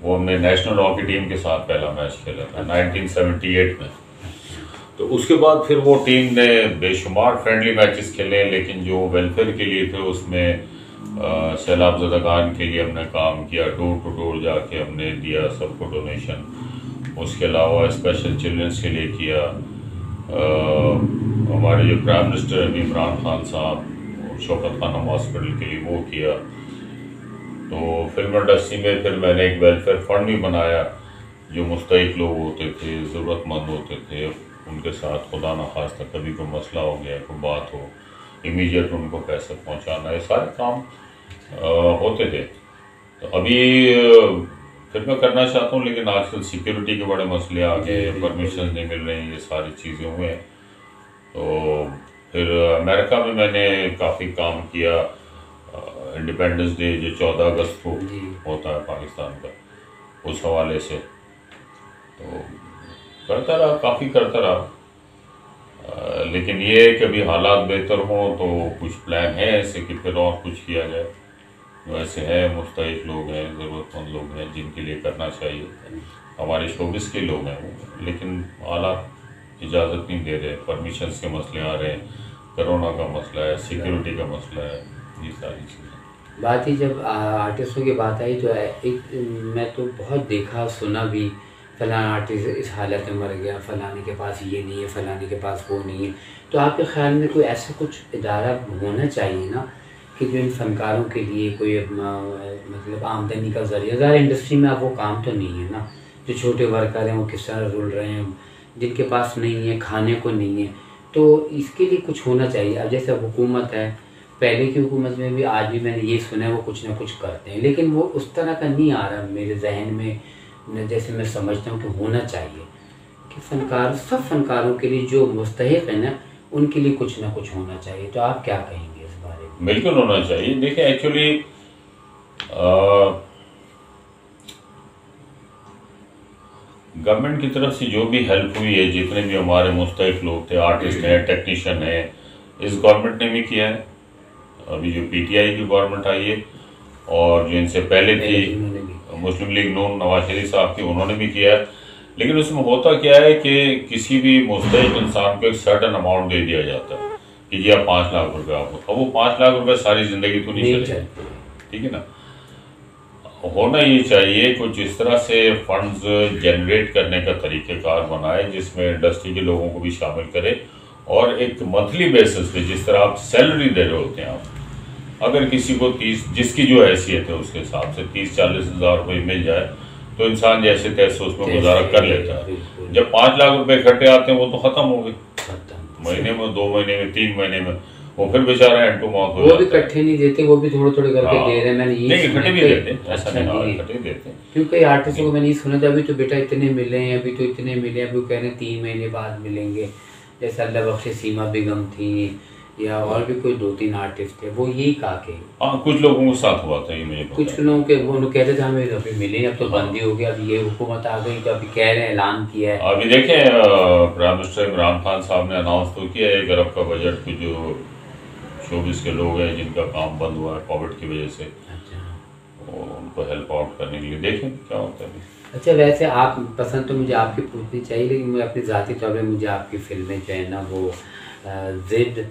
वो हमने नेशनल हॉकी टीम के साथ पहला मैच खेला था 1978 में। तो उसके बाद फिर वो टीम ने बेशुमार फ्रेंडली मैचेस खेले, लेकिन जो वेलफेयर के लिए थे उसमें सैलाब ज़दगान के लिए हमने काम किया, डोर टू डोर जाके हमने दिया सबको डोनेशन। उसके अलावा स्पेशल चिल्ड्रंस के लिए किया। हमारे जो प्राइम मिनिस्टर हैं इमरान खान साहब, शौकत खानम हॉस्पिटल के लिए वो किया। तो फिल्म इंडस्ट्री में फिर मैंने एक वेलफेयर फंड भी बनाया, जो मुस्तहिक लोग होते थे, ज़रूरतमंद होते थे, उनके साथ खुदा न खास्ता कभी कोई मसला हो गया, कोई बात हो, इमीडिएट उनको पैसे पहुंचाना, ये सारे काम होते थे। तो अभी फिर मैं करना चाहता हूँ, लेकिन आजकल सिक्योरिटी के बड़े मसले आ गए, परमिशन नहीं मिल रही, ये सारी चीज़ें हुए हैं। तो फिर अमेरिका में मैंने काफ़ी काम किया। इंडिपेंडेंस डे जो 14 अगस्त को होता है पाकिस्तान का, उस हवाले से तो करता रहा, काफ़ी करता रहा। लेकिन ये है कि अभी हालात बेहतर हों तो कुछ प्लान है ऐसे कि फिर और कुछ किया जाए। वैसे है, मुस्तहिक लोग हैं, ज़रूरतमंद लोग हैं जिनके लिए करना चाहिए, हमारे शोबिस के लोग हैं वो, लेकिन हालात इजाज़त नहीं दे रहे, परमिशंस के मसले आ रहे हैं, कोरोना का मसला है, सिक्योरिटी का मसला है, ये सारी चीज़ें। बात ही जब आर्टिस्टों की बात आई तो एक मैं तो बहुत देखा सुना भी, फ़लाना आर्टिस्ट इस हालत में मर गया, फ़लाने के पास ये नहीं है, फ़लाने के पास वो नहीं है। तो आपके ख़्याल में कोई ऐसा कुछ इदारा होना चाहिए ना कि जो इन फ़नकारों के लिए कोई मतलब आमदनी का ज़रिया, ज़्यादा इंडस्ट्री में अब वो काम तो नहीं है ना, जो छोटे वर्कर हैं वो किस तरह रुल रहे हैं, जिनके पास नहीं है, खाने को नहीं है, तो इसके लिए कुछ होना चाहिए। अब जैसे हुकूमत है, पहले की हुकूमत में भी आज भी मैंने ये सुना है वो कुछ ना कुछ करते हैं, लेकिन वो उस तरह का नहीं आ रहा मेरे जहन में, जैसे मैं समझता हूँ कि होना चाहिए कि फ़नकार, सब फ़नकारों के लिए जो मुस्तहिक है ना, उनके लिए कुछ ना कुछ होना चाहिए। तो आप क्या कहेंगे इस बारे में? बिल्कुल होना चाहिए। देखिए एक्चुअली गवर्नमेंट की तरफ से जो भी हेल्प हुई है, जितने भी हमारे मुस्तहिक लोग थे, आर्टिस्ट हैं, टेक्नीशियन हैं, इस गवर्नमेंट ने भी किया है। अभी जो पीटीआई की गवर्नमेंट आई है और जो इनसे पहले थी मुस्लिम लीग नून नवाज शरीफ साहब की, उन्होंने भी किया है। लेकिन उसमें होता क्या है कि किसी भी मुस्तहिक इंसान को एक सर्टन अमाउंट दे दिया जाता है कि जी आप 5 लाख रुपए आपको, अब वो 5 लाख रुपए सारी ज़िंदगी तो नहीं चलेगी, ठीक है ना। होना ये चाहिए कुछ इस तरह से फंड्स जनरेट करने का तरीक़ेकार बनाए जिसमें इंडस्ट्री के लोगों को भी शामिल करे, और एक मंथली बेसिस पे जिस तरह आप सैलरी दे रहे होते हैं, आप अगर किसी को 30, जिसकी जो हैसियत है उसके हिसाब से 30-40 हज़ार रुपये मिल जाए तो इंसान जैसे तैसे उसमें गुजारा कर लेता है। जब 5 लाख रुपए इकट्ठे आते हैं वो तो ख़त्म हो गए, महीने में, 2 महीने में, 3 महीने में, वो फिर बेचारा एंटू मौत हो जाता है। वो भी इकट्ठे नहीं देते, वो भी थोड़े थोड़े करके दे रहे हैं। मैंने ये नहीं, इकट्ठे भी देते, ऐसा नहीं, इकट्ठे देते हैं। क्योंकि आर्टिस्टों को मैंने ये सुना था, अभी तो बेटा इतने मिले हैं, अभी तो इतने मिले हैं, अभी वो कह रहे हैं 3 महीने बाद मिलेंगे। जैसे अल्लाह बख्शे सीमा बेगम थी या और भी कोई 2-3 आर्टिस्ट थे, वो यही कहा कि हाँ कुछ लोगों के साथ हुआ था, ये मुझे पता है। कुछ लोगों के वो लोग कहते थे हमें अभी मिले, अब तो बंदी हो गया, अब ये हुकूमत आ गई तो अभी कह रहे हैं, ऐलान किया है। अभी देखें प्राइम मिनिस्टर इमरान खान साहब ने अनाउंस तो किया है 1 अरब का बजट को, जो शोबिस के लोग हैं जिनका काम बंद हुआ है कोविड की वजह से, उनको हेल्प आउट करने के लिए देखें क्या होता है। अच्छा, वैसे आप पसंद तो मुझे आपकी पूछनी चाहिए, लेकिन मैं अपनी ज़ाती तौर पर मुझे आपकी फिल्में जो है ना वो ज़िद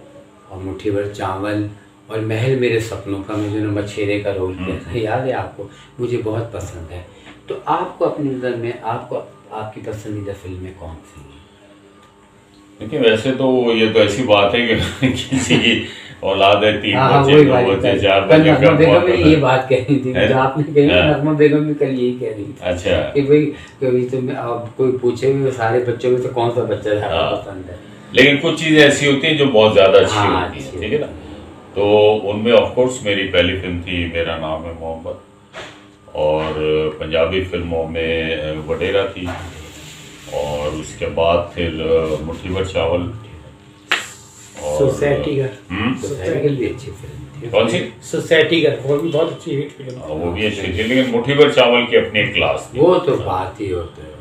और मुट्ठी भर चावल और महल मेरे सपनों का, मैं जो मछेरे का रोल किया था, याद है आपको, मुझे बहुत पसंद है। तो आपको अपनी नज़र में आपको आपकी पसंदीदा फिल्में कौन सी हैं? देखिए वैसे तो ये तो ऐसी बात है कि किसी की औलाद है, 3 हाँ, बच्चे, वही 2 बात बच्चे, है। 4 कल बच्चे नगमा का बेगम बहुत भी पता ये है। बात कह रही थी, है? जो आपने कही ना, हाँ। नगमा बेगम भी कल यही कह रही थी अच्छा। कि भाई कभी तुम अब कोई पूछे भी सारे बच्चों में से कौन सा बच्चा ज्यादा हाँ। पसंद है। लेकिन कुछ चीजें ऐसी होती हैं जो बहुत ज्यादा अच्छी हाँ, होती हैं, अच्छी ठीक है ना। तो उनमें ऑफ कोर्स मेरी पहली फिल्म थी मेरा नाम है मोहम्मद, और पंजाबी फिल्मों में वडेरा थी, और उसके बाद फिर मुट्ठी भर चावल, और सोसाइटी घर। सोसाइटी भी अच्छी फिल्म थी। कौन सी? सोसाइटी घर, वो भी बहुत अच्छी हिट फिल्म थी। वो भी अच्छी थी, लेकिन मुट्ठी भर चावल की अपनी एक क्लास थी। वो तो बात ही होता है।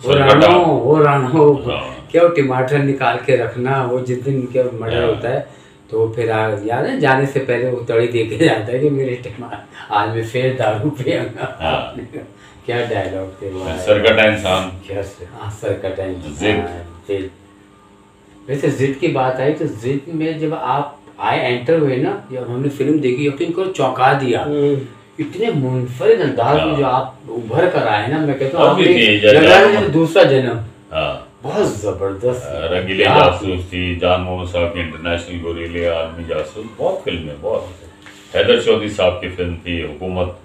सरकटा। वो रानो हाँ। क्या, वो टमाटर निकाल के रखना, वो जिस दिन क्या मर्डर हाँ। होता है तो फिर याद है जाने से पहले वो तड़ी दे के जाता है कि मेरे टमाटर आज मैं फिर दारू पियंगा। हाँ। क्या डायलॉग थे वो। सरकटा इंसान। क्या सरकटा जिद। जिद। वैसे जिद की बात आई तो जिद में जब आप एंटर हुए ना, जब हमने फिल्म देखी यकीन करो चौंका दिया। इतने मुनफरिद अंदाज में जो आप उभर कर आए ना, मैं कहता हूँ और भी थी, आपने लग रहा है दूसरा जन्म। हाँ। बहुत जबरदस्त। रंगीले क्या जासूस थी, जान मोहम्मद साहब की इंटरनेशनल गोरीले, आलमी जासूस, बहुत फिल्में, बहुत। हैदर चौधरी साहब की फिल्म थी हुकूमत,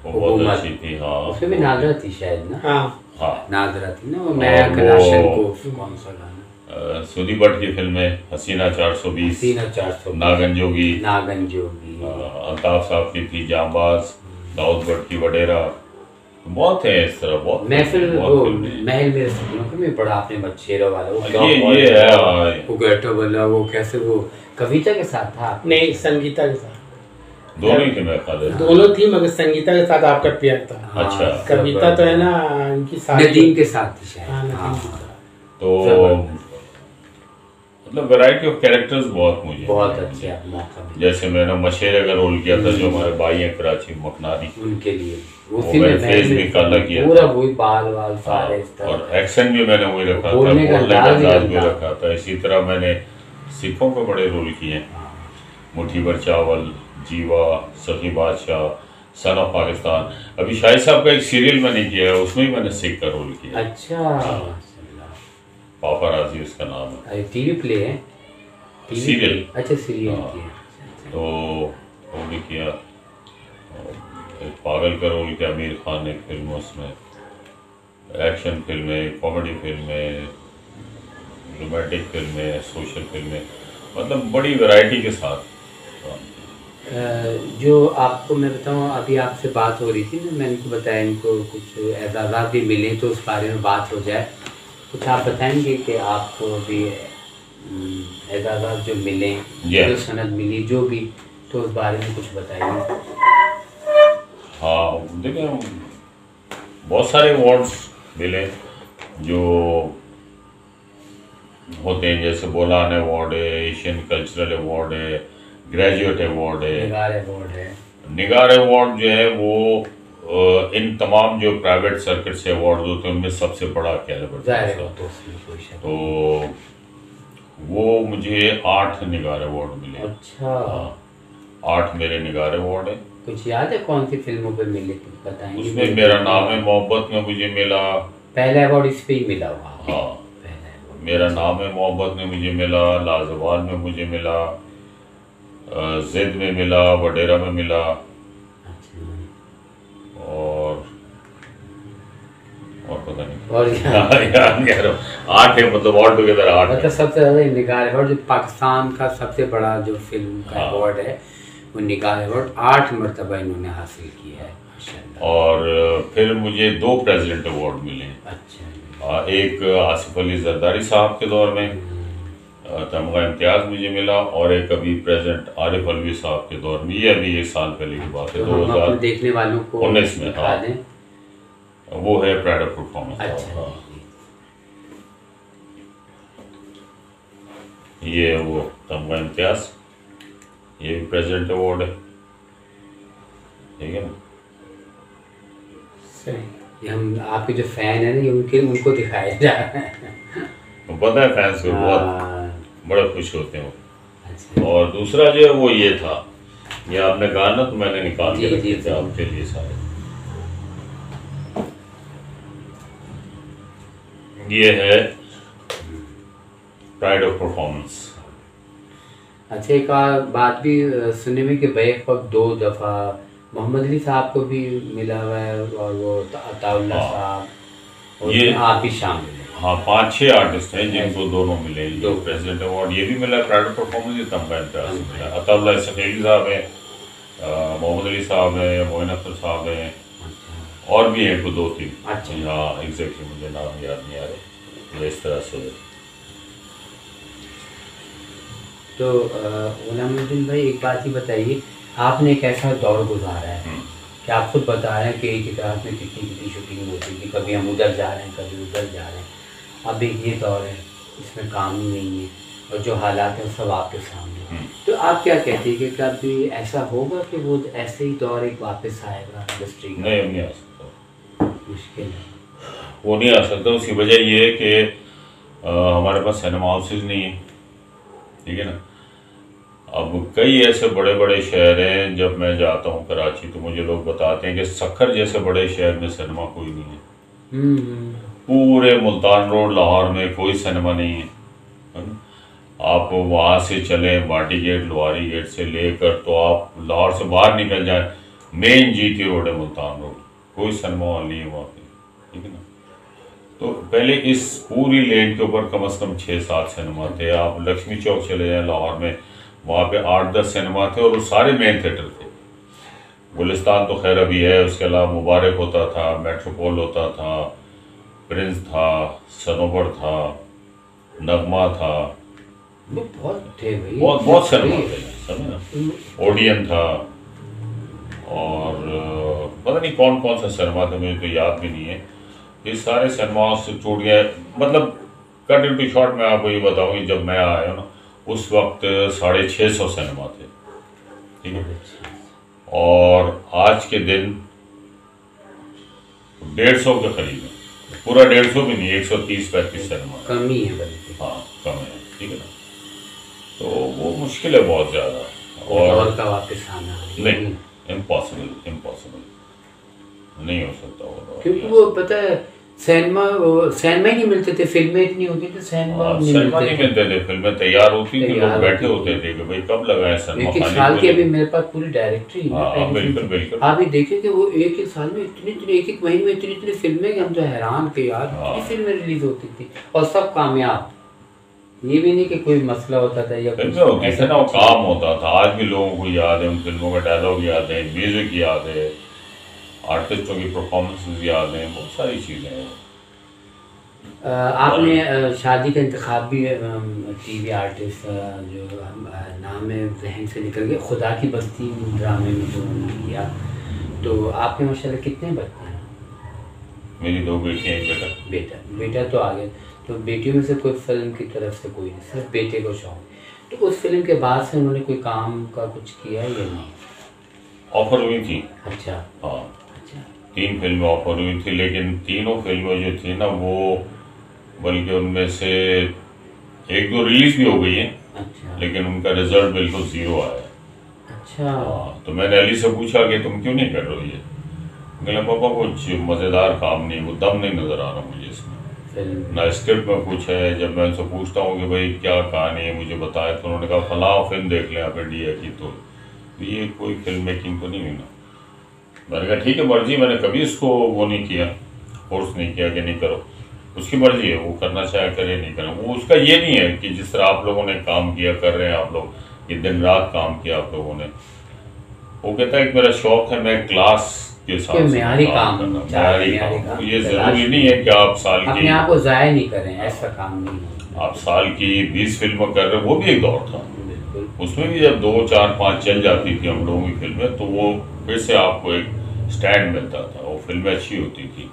वो बहुत हुकूमत। अच्छी थी। हाँ, उसमें भी नादरा थी शायद ना। हाँ। हाँ। नादरा थी ना, वो और मैं वो- कलाशन को कौन सा गाना, सुधी भट्ट की फिल्में हसीना 420, सीना 400, नागन जोगी, नागन जोगी, अल्ताफ साहब की थी जांबाज, दाऊद भट्ट की वडेरा, बहुत है इस तरह, बहुत महफिल फिल्में, वो बहुत फिल्में। महल मेरे सपनों के में बड़ा आपने बच्चेरा वाला वो क्या ये बहुत है बड़ा, हाँ। वो गेटो वाला, वो कैसे वो कविता के साथ था नहीं, संगीता के साथ। दोनों ही थे मेरे ख्याल से। दोनों थी, मगर संगीता के साथ आपका प्यार था। हाँ, अच्छा। कविता तो है ना इनकी सारी। नदीम के साथ थी शायद। हाँ, नदीम हाँ, के साथ। तो मतलब वैरायटी ऑफ कैरेक्टर्स बहुत मुझे, बहुत अच्छे आप मौका मिला जैसे मैंने मशेरे का रोल किया था, जो हमारे भाई हैं कराची मकनारी, उनके लिए। वो उसी मैंने में फेस भी काला किया पूरा था। वही बाल वाल हाँ, सारे इस तरह। और एक्सेंट भी मैंने वही रखा था, बोलने का बोलने का अंदाज ही अंदाज भी अलग था। रखा था। इसी तरह मैंने सिखों के बड़े रोल किए, मुट्ठी भर चावल, जीवा, सखी बादशाह, सन ऑफ पाकिस्तान। अभी शाहिद साहब का एक सीरियल मैंने किया है, उसमें भी मैंने सिख का रोल किया। अच्छा, माशाल्लाह। पापा राजी उसका नाम है। अरे टीवी प्ले है, टीवी सीरियल। प्ले। अच्छा सीरियल हाँ। की। तो वो भी किया, और एक पागल का रोल किया आमिर खान ने फिल्मों में, एक्शन फिल्में, कॉमेडी फिल्में, रोमांटिक फिल्में, सोशल फिल्में, मतलब बड़ी वैरायटी के साथ। जो आपको मैं बताऊं, अभी आपसे बात हो रही थी ना, मैंने इनको बताया इनको कुछ एजाज़ात भी मिले तो उस बारे में बात हो जाए। कुछ आप बताएंगे कि आपको भी एजाज़ात जो मिले, जो सनद मिली, जो भी, तो उस बारे में कुछ बताइए। हाँ देखिए, बहुत सारे अवार्ड्स मिले जो होते हैं, जैसे बोलान अवार्ड है, एशियन कल्चरल अवार्ड है, ग्रेजुएट अवार्ड है, निगार अवार्ड है। निगार अवार्ड जो है वो इन तमाम जो प्राइवेट सर्किट से अवार्ड होते हैं उनमें सबसे बड़ा कैलिबर जाहिर है, तो उसमें कोई शक तो वो मुझे 8 निगार अवार्ड मिले। नहीं। अच्छा, हाँ, 8 मेरे निगार अवार्ड है। कुछ याद है कौन सी फिल्मों पे मिले, कुछ बताएंगे? उसमें मेरा नाम है मोहब्बत में मुझे मिला। पहला अवार्ड इस पे ही मिला हुआ। हाँ, पहला award। मेरा नाम है मोहब्बत में मुझे मिला, लाजवाल में मुझे मिला, जिद में मिला, वडेरा में मिला, अच्छा। और पता नहीं और यार 8 है, मतलब ऑल टुगेदर 8 मतलब सबसे ज्यादा निगार अवार्ड जो पाकिस्तान का सबसे बड़ा जो फिल्म का हाँ। अवार्ड है, वो निगार अवार्ड 8 मरतबा इन्होंने हासिल किया है, माशाल्लाह। और फिर मुझे 2 प्रेसिडेंट अवार्ड मिले। अच्छा। एक आसिफ अली जरदारी साहब के दौर में तमगा इम्तियाज मुझे मिला, और एक अभी प्रेसिडेंट आरिफ अलवी साहब के दौर में, ये अभी 1 साल पहले की बात है, तो हम अपने देखने वालों को 2019 में। दिखा हाँ, दें। वो है प्राइड ऑफ परफॉर्मेंस। अच्छा। ये है वो तमगा इम्तियाज, ये भी प्रेसिडेंट अवार्ड है, ठीक है ना। सही। ये हम आपके जो फैन है ना, ये उनको दिखाया जा रहा है। तो पता है फैंस को बहुत हाँ, बड़े खुश होते हैं वो। अच्छा। और दूसरा जो है वो ये था, ये आपने कहा ना, तो मैंने निकाल के जी, रखे जी, थे आपके लिए सारे। ये है प्राइड ऑफ परफॉर्मेंस। अच्छा, एक और बात भी सुनने में कि बैक वक्त 2 दफ़ा मोहम्मद अली साहब को भी मिला हुआ है और वो अताउल्लाह हाँ साहब और ये उसमें आप भी शामिल हैं। हाँ 5-6 आर्टिस्ट हैं जिनको दोनों मिले, दो। ये प्रेसिडेंट अवार्ड ये भी मिला, प्राइवेट परफॉर्मेंस ये तमगा इम्तियाज मिला। अताउल्लाह सफेली साहब हैं, मोहम्मद अली साहब हैं, मोइन अख्तर साहब हैं, अच्छा और भी हैं को 2-3। अच्छा। हाँ एग्जैक्टली मुझे नाम याद नहीं आ रहे, ये इस तरह से। तो गुलामुद्दीन भाई, एक बात ही बताइए, आपने एक ऐसा दौर गुजारा है कि आप खुद बता रहे हैं कि एक रात में कितनी कितनी शूटिंग होती थी, कभी हम उधर जा रहे हैं कभी उधर जा रहे हैं। अब एक ये दौर है, इसमें काम ही नहीं है और जो हालात हैं सब आपके सामने हैं। तो आप क्या कहते हैं कि कभी ऐसा होगा कि वो ऐसे ही दौर एक वापस आएगा इंडस्ट्री का? नहीं, अब नहीं आ सकता, मुश्किल है, वो नहीं आ सकता। उसकी वजह ये है कि हमारे पास सिनेमा हाउसेज नहीं है, ठीक है ना। अब कई ऐसे बड़े बड़े शहर हैं, जब मैं जाता हूँ कराची तो मुझे लोग बताते हैं कि सक्खर जैसे बड़े शहर में सिनेमा कोई नहीं है। पूरे मुल्तान रोड लाहौर में कोई सिनेमा नहीं है ना? आप वहाँ से चलें बाटी गेट लोहारी गेट से लेकर तो आप लाहौर से बाहर निकल जाएं, मेन जीटी रोड है मुल्तान रोड, कोई सिनेमा हॉल नहीं है वहाँ पे, ठीक है ना। तो पहले इस पूरी लेन के ऊपर कम से कम 6-7 सिनेमा थे। आप लक्ष्मी चौक चले जाएं लाहौर में, वहाँ पे 8-10 सिनेमा थे और वो सारे मेन थिएटर थे। गुलिस्तान तो खैर अभी है, उसके अलावा मुबारक होता था, मेट्रोपोल होता था, प्रिंस था, सनोबर था, नगमा था, बहुत थे भाई, बहुत सिनेमा थे, समझे ना। ओडियन था और पता नहीं कौन कौन सा सिनेमा था, मुझे तो याद भी नहीं है। ये सारे सिनेमा से छूट गए। मतलब कट इनटू शॉर्ट मैं आपको ये बताऊँ कि जब मैं आया ना उस वक्त 650 सिनेमा थे, ठीक है। और आज के दिन 150 के करीब है, पूरा 150 भी नहीं, 130-135 सिनेमा, कम ही है बल्कि। हाँ कम है, ठीक है ना। तो वो मुश्किल है बहुत ज़्यादा और का वापस आना नहीं, इम्पॉसिबल नहीं हो सकता वो, क्योंकि वो पता है सिनेमा ही नहीं मिलते थे, फिल्में इतनी होती थी, सिनेमा नहीं मिलते थे, फिल्में तैयार होती थी, लोग बैठे होते थे कि भाई कब लगाए सिनेमा। एक साल की अभी मेरे पास पूरी डायरेक्टरी है। हाँ बिल्कुल। आप भी देखें कि वो एक साल में इतनी एक महीने में इतनी फिल्में कि हम तो हैरान के यार कितनी फिल्में रिलीज होती थी और सब कामयाब। ये भी नहीं कि कोई मसला होता था या फिल्में होती थी ना, वो काम होता था। आज भी लोगों को याद है, उन फिल्मों का डायलॉग याद है, म्यूजिक याद है, आर्टिस्टों की परफॉर्मेंसेस याद हैं, बहुत सारी चीज़ें हैं। आपने शादी का इंतखाब भी टीवी आर्टिस्ट जो नाम है जहन से निकल गया, खुदा की बस्ती ड्रामे में जो उन्होंने किया। तो आपके माशाल्लाह कितने बच्चे हैं? मेरी 2 बेटियाँ, एक बेटा। बेटा तो आ गया। तो बेटियों में से कोई फिल्म की तरफ से कोई नहीं, सिर्फ बेटे को शौक। तो उस फिल्म के बाद से उन्होंने कोई काम का कुछ किया या नहीं? ऑफर हुई थी। अच्छा हाँ, अच्छा। 3 फिल्में ऑफर हुई थी, लेकिन तीनों फिल्में जो थी ना वो, बल्कि उनमें से 1-2 रिलीज भी हो गई है। अच्छा। लेकिन उनका रिजल्ट बिल्कुल 0 आया। अच्छा। हाँ, तो मैंने अली से पूछा कि तुम क्यों नहीं कर रहे हो ये? बोले पापा कुछ मज़ेदार काम नहीं, वो दम नहीं नज़र आ रहा मुझे इसमें, ना स्क्रिप्ट में कुछ है। जब मैं उनसे पूछता हूँ कि भाई क्या कहानी है मुझे बताए, तो उन्होंने कहा फलां फिल्म देख लें आप इंडिया की, तो ये कोई फिल्म मेकिंग तो नहीं हुई ना। मैंने कहा ठीक है मर्जी, मैंने कभी इसको वो नहीं किया, फोर्स नहीं किया कि नहीं करो, उसकी मर्जी है, वो करना चाहे करे नहीं करे। वो उसका ये नहीं है कि जिस तरह आप लोगों ने काम किया, कर रहे हैं आप लोग, ये दिन रात काम किया आप लोगों ने। वो कहता है कि मेरा शौक है, मैं क्लास के साथ म्यारी काम करना, म्यारी काम। ये जरूरी नहीं है कि आप साल की अपने आप को ज़ाया नहीं करें, ऐसा काम नहीं है। आप साल की 20 फिल्में कर रहे, वो भी एक दौर था। उसमें भी जब 2, 4, 5 चल जाती थी हम लोगों की फिल्में, तो वो फिर से आपको एक स्टैंड मिलता था, वो फिल्में अच्छी होती थी।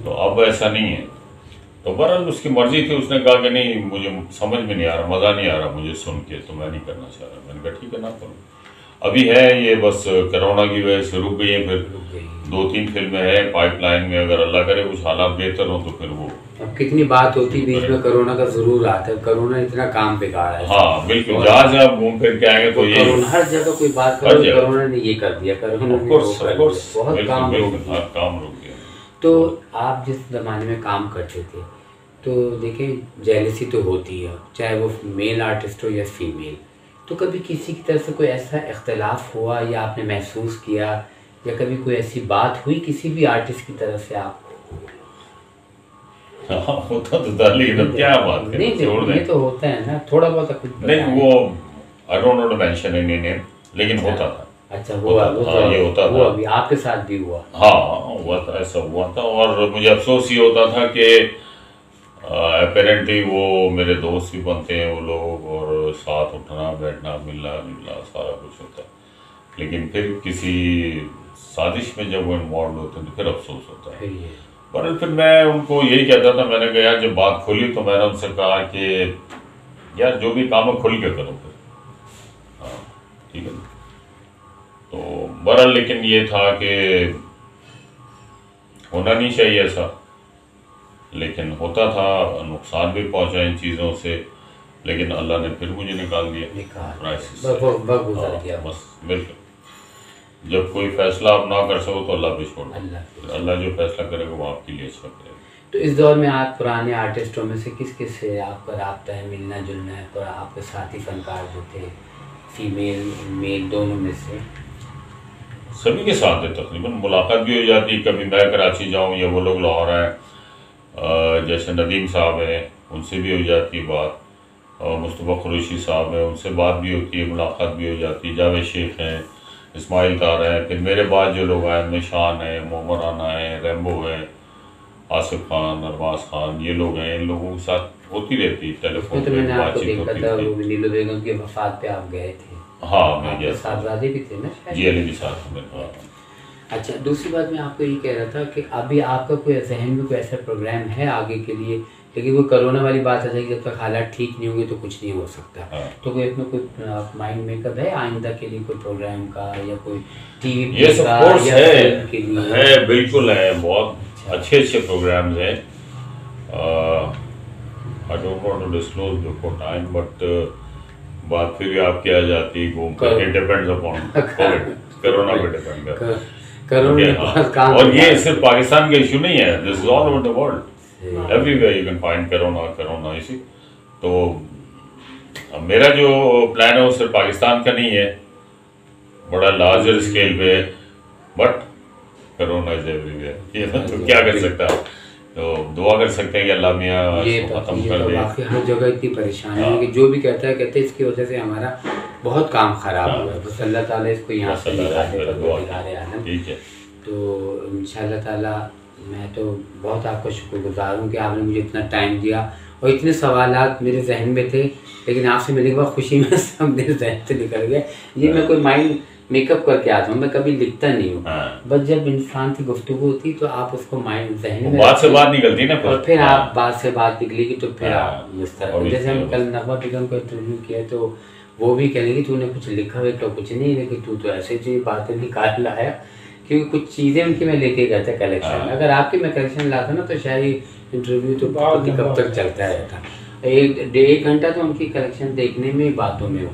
तो अब ऐसा नहीं है। तो बहरहाल उसकी मर्जी थी, उसने कहा कि नहीं मुझे समझ में नहीं आ रहा, मज़ा नहीं आ रहा मुझे सुन के, तो मैं नहीं करना चाह रहा। मैंने कहा ठीक है ना करो। अभी है ये, बस कोरोना की वजह से रुक गई है, फिर 2-3 फिल्में हैं पाइपलाइन में, अगर अल्लाह करे कुछ हालात बेहतर हो तो फिर वो। अब कितनी बात होती बीच में कोरोना का जरूर आता है, कोरोना इतना काम बेकार है। हाँ बिल्कुल, जहाँ से आप घूम फिर के आएंगे तो ये हर जगह कोई बात करो, कोरोना ने ये कर दिया, कोरोना ने बहुत काम रुक गया। तो आप जिस जमाने में काम करते थे, तो देखें जेलसी तो होती है, चाहे वो मेल आर्टिस्ट हो या फीमेल, तो कभी किसी की तरफ से कोई ऐसा इख्तलाफ हुआ या आपने महसूस किया, या कभी कोई ऐसी बात हुई किसी भी आर्टिस्ट की तरफ से आप? हाँ होता तो था, लेकिन अब क्या बात है, नहीं छोड़ दें। ये तो होता है ना, थोड़ा बहुत कुछ नहीं वो I don't know to mention any name, लेकिन होता था। अच्छा हुआ, वो हाँ, ये होता वो था। अभी आपके साथ भी हुआ? हाँ हुआ था, ऐसा हुआ था। और मुझे अफसोस ये होता था कि अपेरेंटली वो मेरे दोस्त भी बनते हैं वो लोग, और साथ उठना बैठना मिलना मिलना सारा कुछ होता है, लेकिन फिर किसी साजिश में जब वो इन्वॉल्व होते हैं तो फिर अफसोस होता है। पर फिर मैं उनको यही कहता था, मैंने कहा यार जब बात खुली तो मैंने उनसे कहा कि यार जो भी काम है खुल के करो फिर, हाँ ठीक है। तो बहरहाल लेकिन ये था कि होना नहीं चाहिए ऐसा, लेकिन होता था, नुकसान भी पहुंचा इन चीज़ों से, लेकिन अल्लाह ने फिर मुझे निकाल दिया क्राइसिस से। बस बिल्कुल, जब कोई फैसला आप ना कर सको तो अल्लाह पे छोड़ दो, अल्लाह जो फैसला करेगा वो आपके लिए अच्छा करेगा। तो इस दौर में आप पुराने आर्टिस्टों में से किस किस से आपका राब्ता है, मिलना जुलना है, और आपके साथी फनकार जो थे, फीमेल मेल दोनों में से? सभी के साथ है तकरीबन, मुलाकात भी हो जाती है, कभी मैं कराची जाऊँ या वो लोग लाहौर आए, जैसे नदीम साहब हैं उनसे भी हो जाती है बात, और मुस्तफ़ा कुरैशी साहब हैं उनसे बात भी होती है, मुलाकात भी हो जाती है, जावेद शेख हैं, इस्माइल तार हैं, फिर मेरे बाद जो लोग आए उनमें शान है, मोहम्मद राना है, रैम्बो है, आसिफ खान, अरबाज खान, ये लोग हैं, इन लोगों के साथ होती रहती है टेलीफोन तो पे मैंने आपको बातचीत देखा होती था, रहती वो नीलू बेगम की वफात पे आप गए थे। हाँ मैं आपके गया था, साहबजादे भी थे ना शायद? जी अली भी साथ में। हाँ। अच्छा, दूसरी बात मैं आपको ये कह रहा था कि अभी आपका कोई जहन में कोई ऐसा प्रोग्राम है आगे के लिए, लेकिन वो कोरोना वाली बात आ जाएगी, जब तक हालात ठीक नहीं होंगे तो कुछ नहीं हो सकता। हाँ। तो कोई अपना कोई माइंड मेकअप है आइंदा के लिए, कोई प्रोग्राम का या कोई टीवी ये सब कोर्स या फिल्म के लिए? है बिल्कुल है, बहुत अच्छे अच्छे प्रोग्राम्स हैं। I don't want to disclose before time, but बात फिर भी आपकी आ जाती है घूम कर, it depends upon COVID, corona पे डिपेंड करता है। कोरोना और ये सिर्फ पाकिस्तान का इशू नहीं है, this is all over the world, everywhere you can find corona इसी। तो अब मेरा जो प्लान है वो सिर्फ पाकिस्तान का नहीं है, बड़ा लार्जर स्केल पे, बट कोरोना इज एवरीवेयर, ये तो क्या कर सकता है, तो दुआ कर सकते हैं कि अल्लाह मियाँ इसको खत्म कर दे। हर जगह इतनी परेशानी है कि जो भी कहता है इसकी वजह से हमारा बहुत काम खराब हुआ है, बस अल्लाह ताला इसको यहाँ से निकाले, ठीक है। तो इंशाअल्लाह ताला मैं तो बहुत आपका शुक्रगुजार हूँ कि आपने मुझे इतना टाइम दिया, और इतने सवालात मेरे जहन में थे, लेकिन आपसे मिलने के बाद खुशी में सब मेरे जहन से निकल गए। ये मैं कोई माइंड मेकअप करके आता हूँ, मैं कभी लिखता नहीं हूँ, बस जब इंसान की गुफ्तगू होती तो आप उसको माइंड जहन में बात से बात निकलती ना, और फिर आप बात से बात निकलेगी तो फिर आप इस तरह, जैसे हम कल नगमा बेगम को इंटरव्यू किया तो वो भी कहेंगे तूने कुछ लिखा हुआ तो कुछ नहीं, लेकिन तू तो ऐसे चीज बातें निकाल लाया, क्योंकि कुछ चीज़ें उनकी मैं लेके गया था कलेक्शन। अगर आपकी मैं कलेक्शन लाता ना तो शायद इंटरव्यू तो कब तक चलता रहता, एक घंटा तो उनकी कलेक्शन देखने में बातों में हो।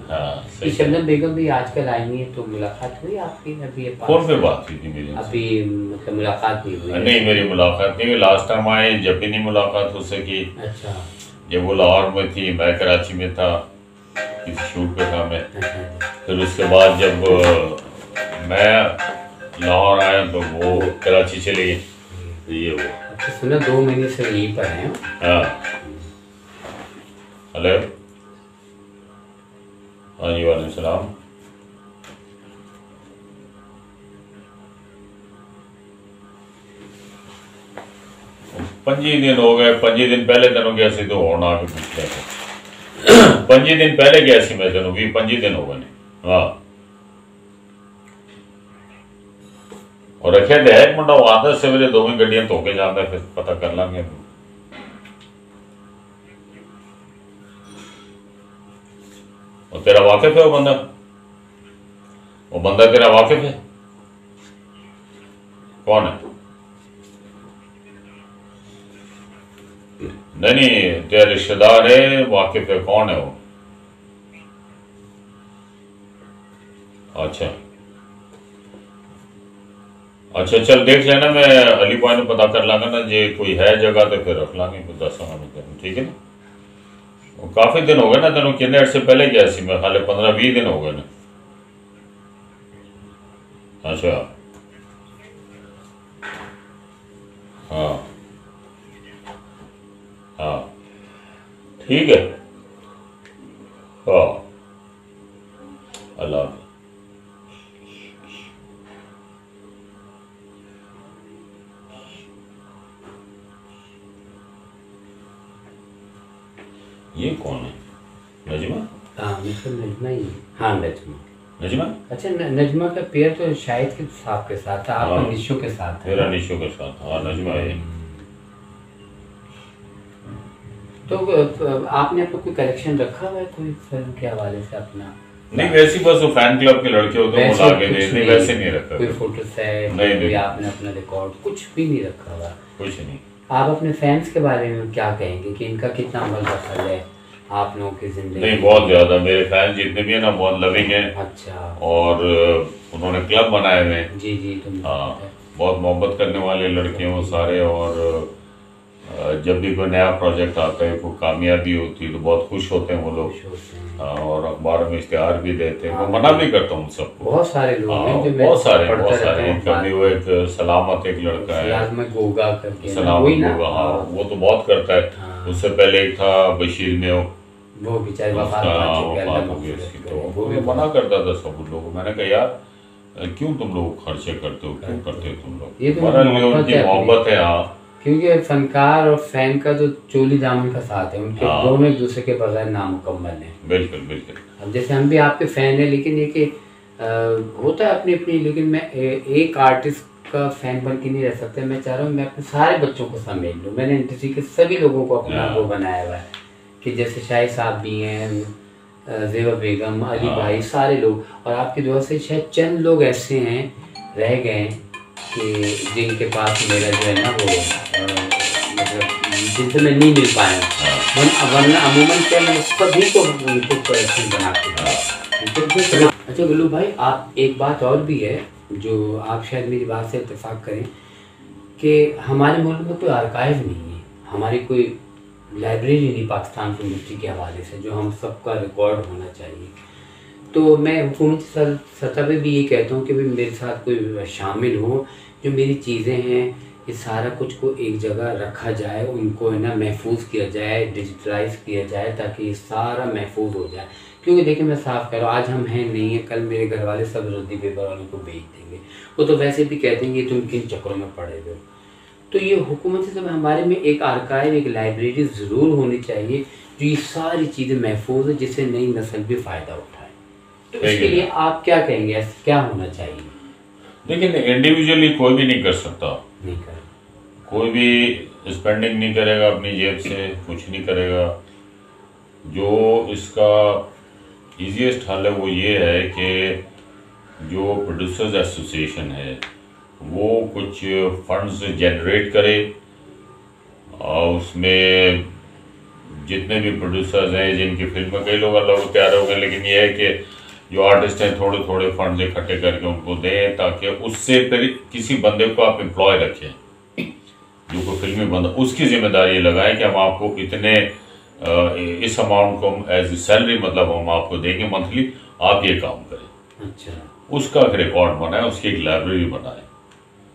शबनम बेगम भी आजकल आई है, तो मुलाकात हुई आपकी? अभी फोन पे बात हुई थी मेरी, अभी मतलब मुलाकात नहीं हुई? नहीं मेरी मुलाकात नहीं हुई, लास्ट टाइम आए जब भी नहीं मुलाकात हो सकी। अच्छा, जब वो लाहौर में थी, मैं कराची में था, किसी शूट पे था मैं। फिर उसके बाद जब मैं लाहौर आया तो वो कराची चली गई, तो ये वो। अच्छा, सुना 2 महीने से यहीं पर हैं? हाँ हेलो, हाँ जी वालेकुम सलाम। पंजी दिन हो गए, 5 दिन पहले तेनों गया सी तो होना आके पूछ लिया 5 दिन पहले गया सी मैं तेनों भी, 5 दिन हो गए। हाँ और रखे दे एक मुंडा वो आता सवेरे 2 गड्डियां धो के जाता, फिर पता कर लांगे। और तेरा वाकिफ है वो बंदा तेरा वाकिफ है? कौन है? नहीं तेरा रिश्तेदार है, वाकिफ है, कौन है वो? अच्छा अच्छा चल देख लेना, मैं अली पॉइंट में पता कर लांगा ना, जे कोई है जगह तो फिर रख लांगे, 10 ठीक है ना? काफी दिन हो गए ना, तेन किन्ने से पहले गया सी मैं, खाली 15-20 दिन हो गए ना। अच्छा हाँ हाँ ठीक है। हाँ अल्लाह हाफ़िज़। ये कौन है? नजमा? हाँ मतलब नजमा ही है। हाँ नजमा। नजमा? अच्छा नजमा का पेयर तो शाहिद के साहब के साथ था, आपका हाँ, निशो के साथ है। मेरा निशो के साथ। हाँ नजमा है। तो आपने अपना कोई कलेक्शन रखा हुआ है कोई फिल्म के हवाले से अपना? नहीं वैसी बस वो फैन क्लब के लड़के होते हैं वो ला के दे, नहीं वैसे नहीं रखा। कोई फोटो सेट नहीं नहीं, आपने अपना रिकॉर्ड कुछ भी नहीं रखा हुआ? कुछ नहीं। आप अपने फैंस के बारे में क्या कहेंगे कि इनका कितना अमल दखल है आप लोगों की जिंदगी? नहीं बहुत ज्यादा, मेरे फैन जितने भी है ना बहुत लविंग है। अच्छा। और उन्होंने क्लब बनाए हुए हैं। जी जी तुम। हाँ बहुत मोहब्बत करने वाले लड़के हैं वो सारे। और जब भी कोई नया प्रोजेक्ट आता है कोई कामयाबी होती है तो बहुत खुश होते हैं वो लोग। और अखबार में इश्तेहार भी देते हैं। मैं मना भी करता हूँ सबको। बहुत सारे लोग हैं जो बहुत सारे हैं। कभी वो एक सलामत एक लड़का है, गोगा करके, सलामत गोगा। हाँ वो तो बहुत करता है। उससे पहले एक था बशीर में, वो बेचारे वफात हो गई उसकी। तो वो भी मना करता था सब लोगों को। मैंने कहा यार क्यों तुम लोग खर्चे करते हो, क्यों करते हो तुम लोग? उनकी मोहब्बत है। हाँ क्योंकि फनकार और फैन का जो चोली दामन का साथ है, उनके दोनों एक दूसरे के बगैर नामुकम्मल है। बिल्कुल बिल्कुल। अब जैसे हम भी आपके फैन हैं, लेकिन ये कि होता है अपनी अपनी, लेकिन मैं एक आर्टिस्ट का फैन बन के नहीं रह सकता। मैं चाह रहा हूँ मैं अपने सारे बच्चों को समेट लूँ। मैंने इंडस्ट्री के सभी लोगों को अपना वो बनाया हुआ है कि जैसे शाहिद साहब भी हैं, ज़ेबा बेगम, अली भाई, सारे लोग। और आपकी दुआ से शायद चंद लोग ऐसे हैं रह गए कि जिनके पास मेरा जो है ना वो मतलब जिनसे मैं नहीं मिल पाया। वरना अमूमन क्या मैं सभी को उनको कलेक्शन बना के। अच्छा गुल्लू भाई, आप एक बात और भी है जो आप शायद मेरी बात से इत्तेफाक करें कि हमारे मुल्क में कोई आर्काइव नहीं है, हमारी कोई लाइब्रेरी नहीं पाकिस्तान की इंडस्ट्री के हवाले से जो हम सबका रिकॉर्ड होना चाहिए। तो मैं हुकूमती सतह पे भी ये कहता हूँ कि भाई मेरे साथ कोई शामिल हो, जो मेरी चीज़ें हैं ये सारा कुछ को एक जगह रखा जाए, उनको है ना महफूज किया जाए, डिजिटलाइज किया जाए ताकि ये सारा महफूज हो जाए। क्योंकि देखिए मैं साफ कह रहा हूँ, आज हम हैं नहीं है, कल मेरे घर वाले सब रद्दी पेपर वालों को बेच देंगे। वो तो वैसे भी कहते हैं कि तुम किन चक्रों में पड़े हुए हो। तो ये हुकूमत से हमारे में एक आर्काइव, एक लाइब्रेरी ज़रूर होनी चाहिए जो ये सारी चीज़ें महफूज है, जिससे नई नस्ल भी फ़ायदा उठाए। तो इसके लिए आप क्या कहेंगे, क्या होना चाहिए? देखिए इंडिविजुअली कोई भी नहीं कर सकता, नहीं कर, कोई भी स्पेंडिंग नहीं करेगा अपनी जेब से, कुछ नहीं करेगा। जो इसका इजीएस्ट हल है वो ये है कि जो प्रोड्यूसर्स एसोसिएशन है वो कुछ फंड्स जनरेट करे और उसमें जितने भी प्रोड्यूसर्स हैं जिनकी फिल्म में कई लोग अलग तैयार हो गए, लेकिन ये है कि जो आर्टिस्ट हैं थोड़े थोड़े फंड्स इकट्ठे करके उनको दें ताकि उससे फिर किसी बंदे को आप एम्प्लॉय रखें जो कोई फिल्मी बंदा, उसकी जिम्मेदारी लगाएं कि हम आपको इतने इस अमाउंट को एज ए सैलरी मतलब हम आपको देंगे मंथली, आप ये काम करें। अच्छा, उसका एक रिकॉर्ड बनाए, उसकी एक लाइब्रेरी बनाए।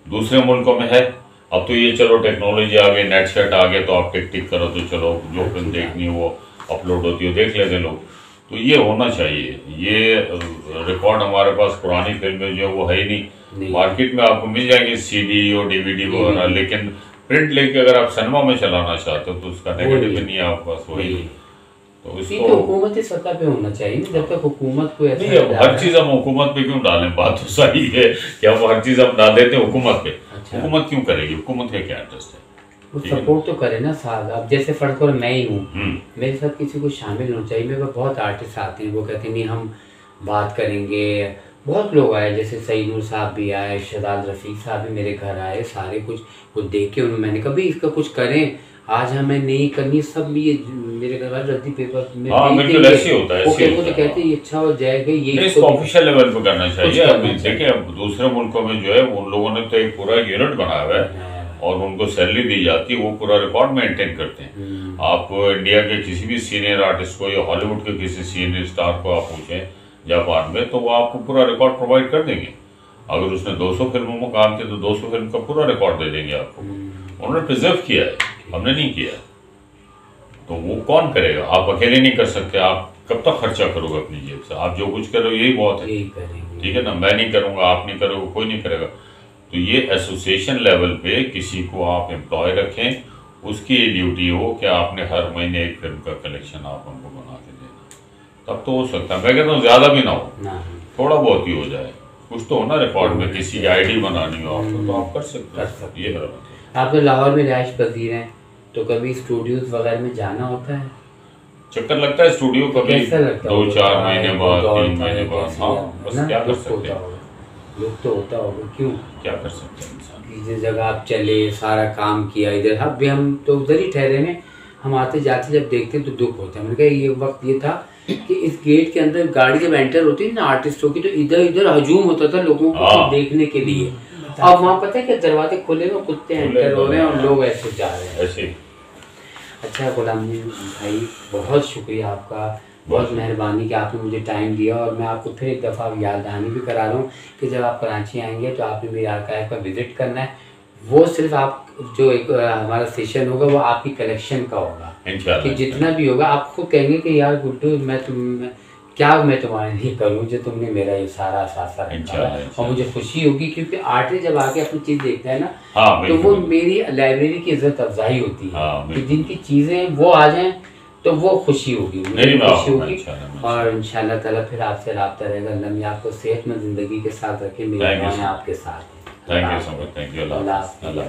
दूसरे मुल्कों में है, अब तो ये चलो टेक्नोलॉजी आ गई, नेट सेट आ गया तो आप टिक टिक करो तो चलो जो फिल्म देखनी है वो अपलोड होती है, देख लेते लोग। तो ये होना चाहिए। ये रिकॉर्ड हमारे पास पुरानी फिल्में जो है वो है ही नहीं। मार्केट में आपको मिल जाएंगे सीडी और डीवीडी वगैरह, लेकिन प्रिंट लेके अगर आप सिनेमा में चलाना चाहते हो तो उसका नेगेटिव नहीं है आपके पास। वही तो इसको हुकूमती सतह पे होना चाहिए ना, जब तक हुकूमत को ऐसा नहीं। हर चीज हम हुकूमत पे क्यों डालें? बात तो सही है कि हम हर चीज हम डाल देते हैं हुकूमत पे। हुकूमत क्यों करेगी? हुकूमत का क्या इंटरेस्ट है? वो सपोर्ट तो करे ना साथ। अब जैसे फर्क और मैं ही हूँ, मेरे साथ किसी को शामिल होना चाहिए। मेरे पास बहुत आर्टिस्ट आते हैं, वो कहते हैं नहीं हम बात करेंगे। बहुत लोग आए, जैसे सईद नूर साहब भी आए, शहजाद रफ़ीक साहब भी मेरे घर आए, सारे कुछ वो देख के उन्होंने, मैंने कभी इसका कुछ करें, आज हमें नहीं करनी, सब ये मेरे घर वाले रद्दी पेपर में बिल्कुल ऐसे होता है। वो कहते हैं अच्छा हो जाएगा, ये इसको ऑफिशियल लेवल पे करना चाहिए। अब देखिए अब दूसरे मुल्कों में जो है उन लोगों ने तो एक पूरा यूनिट बनाया हुआ है और उनको सैलरी दी जाती है, वो पूरा रिकॉर्ड मेंटेन करते हैं। आप इंडिया के किसी भी सीनियर आर्टिस्ट को या हॉलीवुड के किसी सीनियर स्टार को आप पूछें जापान में, तो वो आपको पूरा रिकॉर्ड प्रोवाइड कर देंगे। अगर उसने 200 फिल्मों में काम किया तो 200 फिल्म का पूरा रिकॉर्ड दे देंगे आपको। उन्होंने प्रिजर्व किया है, हमने नहीं किया। तो वो कौन करेगा? आप अकेले नहीं कर सकते। आप कब तक खर्चा करोगे अपनी जेब से? आप जो कुछ करो यही बहुत है, ठीक है ना। मैं नहीं करूंगा, आप नहीं करोगे, कोई नहीं करेगा। तो ये एसोसिएशन लेवल पे किसी को आप एम्प्लॉय रखें, उसकी ये ड्यूटी हो कि आपने हर महीने एक फिल्म का कलेक्शन आप हमको बना के देना। तब तो हो सकता है। मैं कहता हूँ ज्यादा भी ना हो, थोड़ा बहुत ही हो जाए। कुछ तो हो ना रिकॉर्ड में, किसी की आईडी बनानी हो आपको तो आप कर सकते हैं। ये है। आप तो लाहौर में रिहाइश पजीर हैं, तो कभी स्टूडियोज वगैरह में जाना होता है? चक्कर लगता है स्टूडियो कभी 2-4 महीने बाद, 3 महीने बाद। हाँ, बस क्या कर सकते हैं। दुख तो होता होगा, क्यों? क्या कर सकते हैं इंसान। जिस जगह आप चले, सारा काम किया, इधर अब भी हम तो उधर ही ठहरे हैं। हम आते जाते जब देखते हैं तो दुख होता है। मैंने कहा ये वक्त ये था कि इस गेट के अंदर गाड़ी जब एंटर होती है ना आर्टिस्टों की, तो इधर इधर हजूम होता था लोगों को देखने के लिए। अब वहाँ पता है कि दरवाजे खुले हुए, कुत्ते एंटर हो रहे हैं और लोग ऐसे जा रहे हैं ऐसे। अच्छा गुलामुद्दीन भाई, बहुत शुक्रिया आपका, बहुत मेहरबानी कि आपने मुझे टाइम दिया। और मैं आपको फिर एक दफ़ा याद दहानी भी करा रहा हूँ कि जब आप कराची आएंगे तो आपने मेरे आर्काइव का विज़िट करना है। वो सिर्फ आप जो एक हमारा सेशन होगा वो आपकी कलेक्शन का होगा, कि जितना भी होगा आप खुद कहेंगे कि यार गुड्डू मैं तुम्हारे लिए करूँ जो तुमने मेरा ये सारा सासा रखा। और मुझे खुशी होगी क्योंकि आर्टिस्ट जब आके अपनी चीज़ देखता है ना, तो वो मेरी लाइब्रेरी की इज्जत अफजाई होती है कि जिनकी चीज़ें वो आ जाएं तो वो खुशी होगी, मुझे खुशी होगी। और इंशाल्लाह ताला फिर आपसे राब्ता रहेगा। अल्लाह मियां आपको सेहतमंद ज़िंदगी के साथ रखे। मेरी दुआएं आपके साथ हैं। Thank you so much. Thank you. Allah.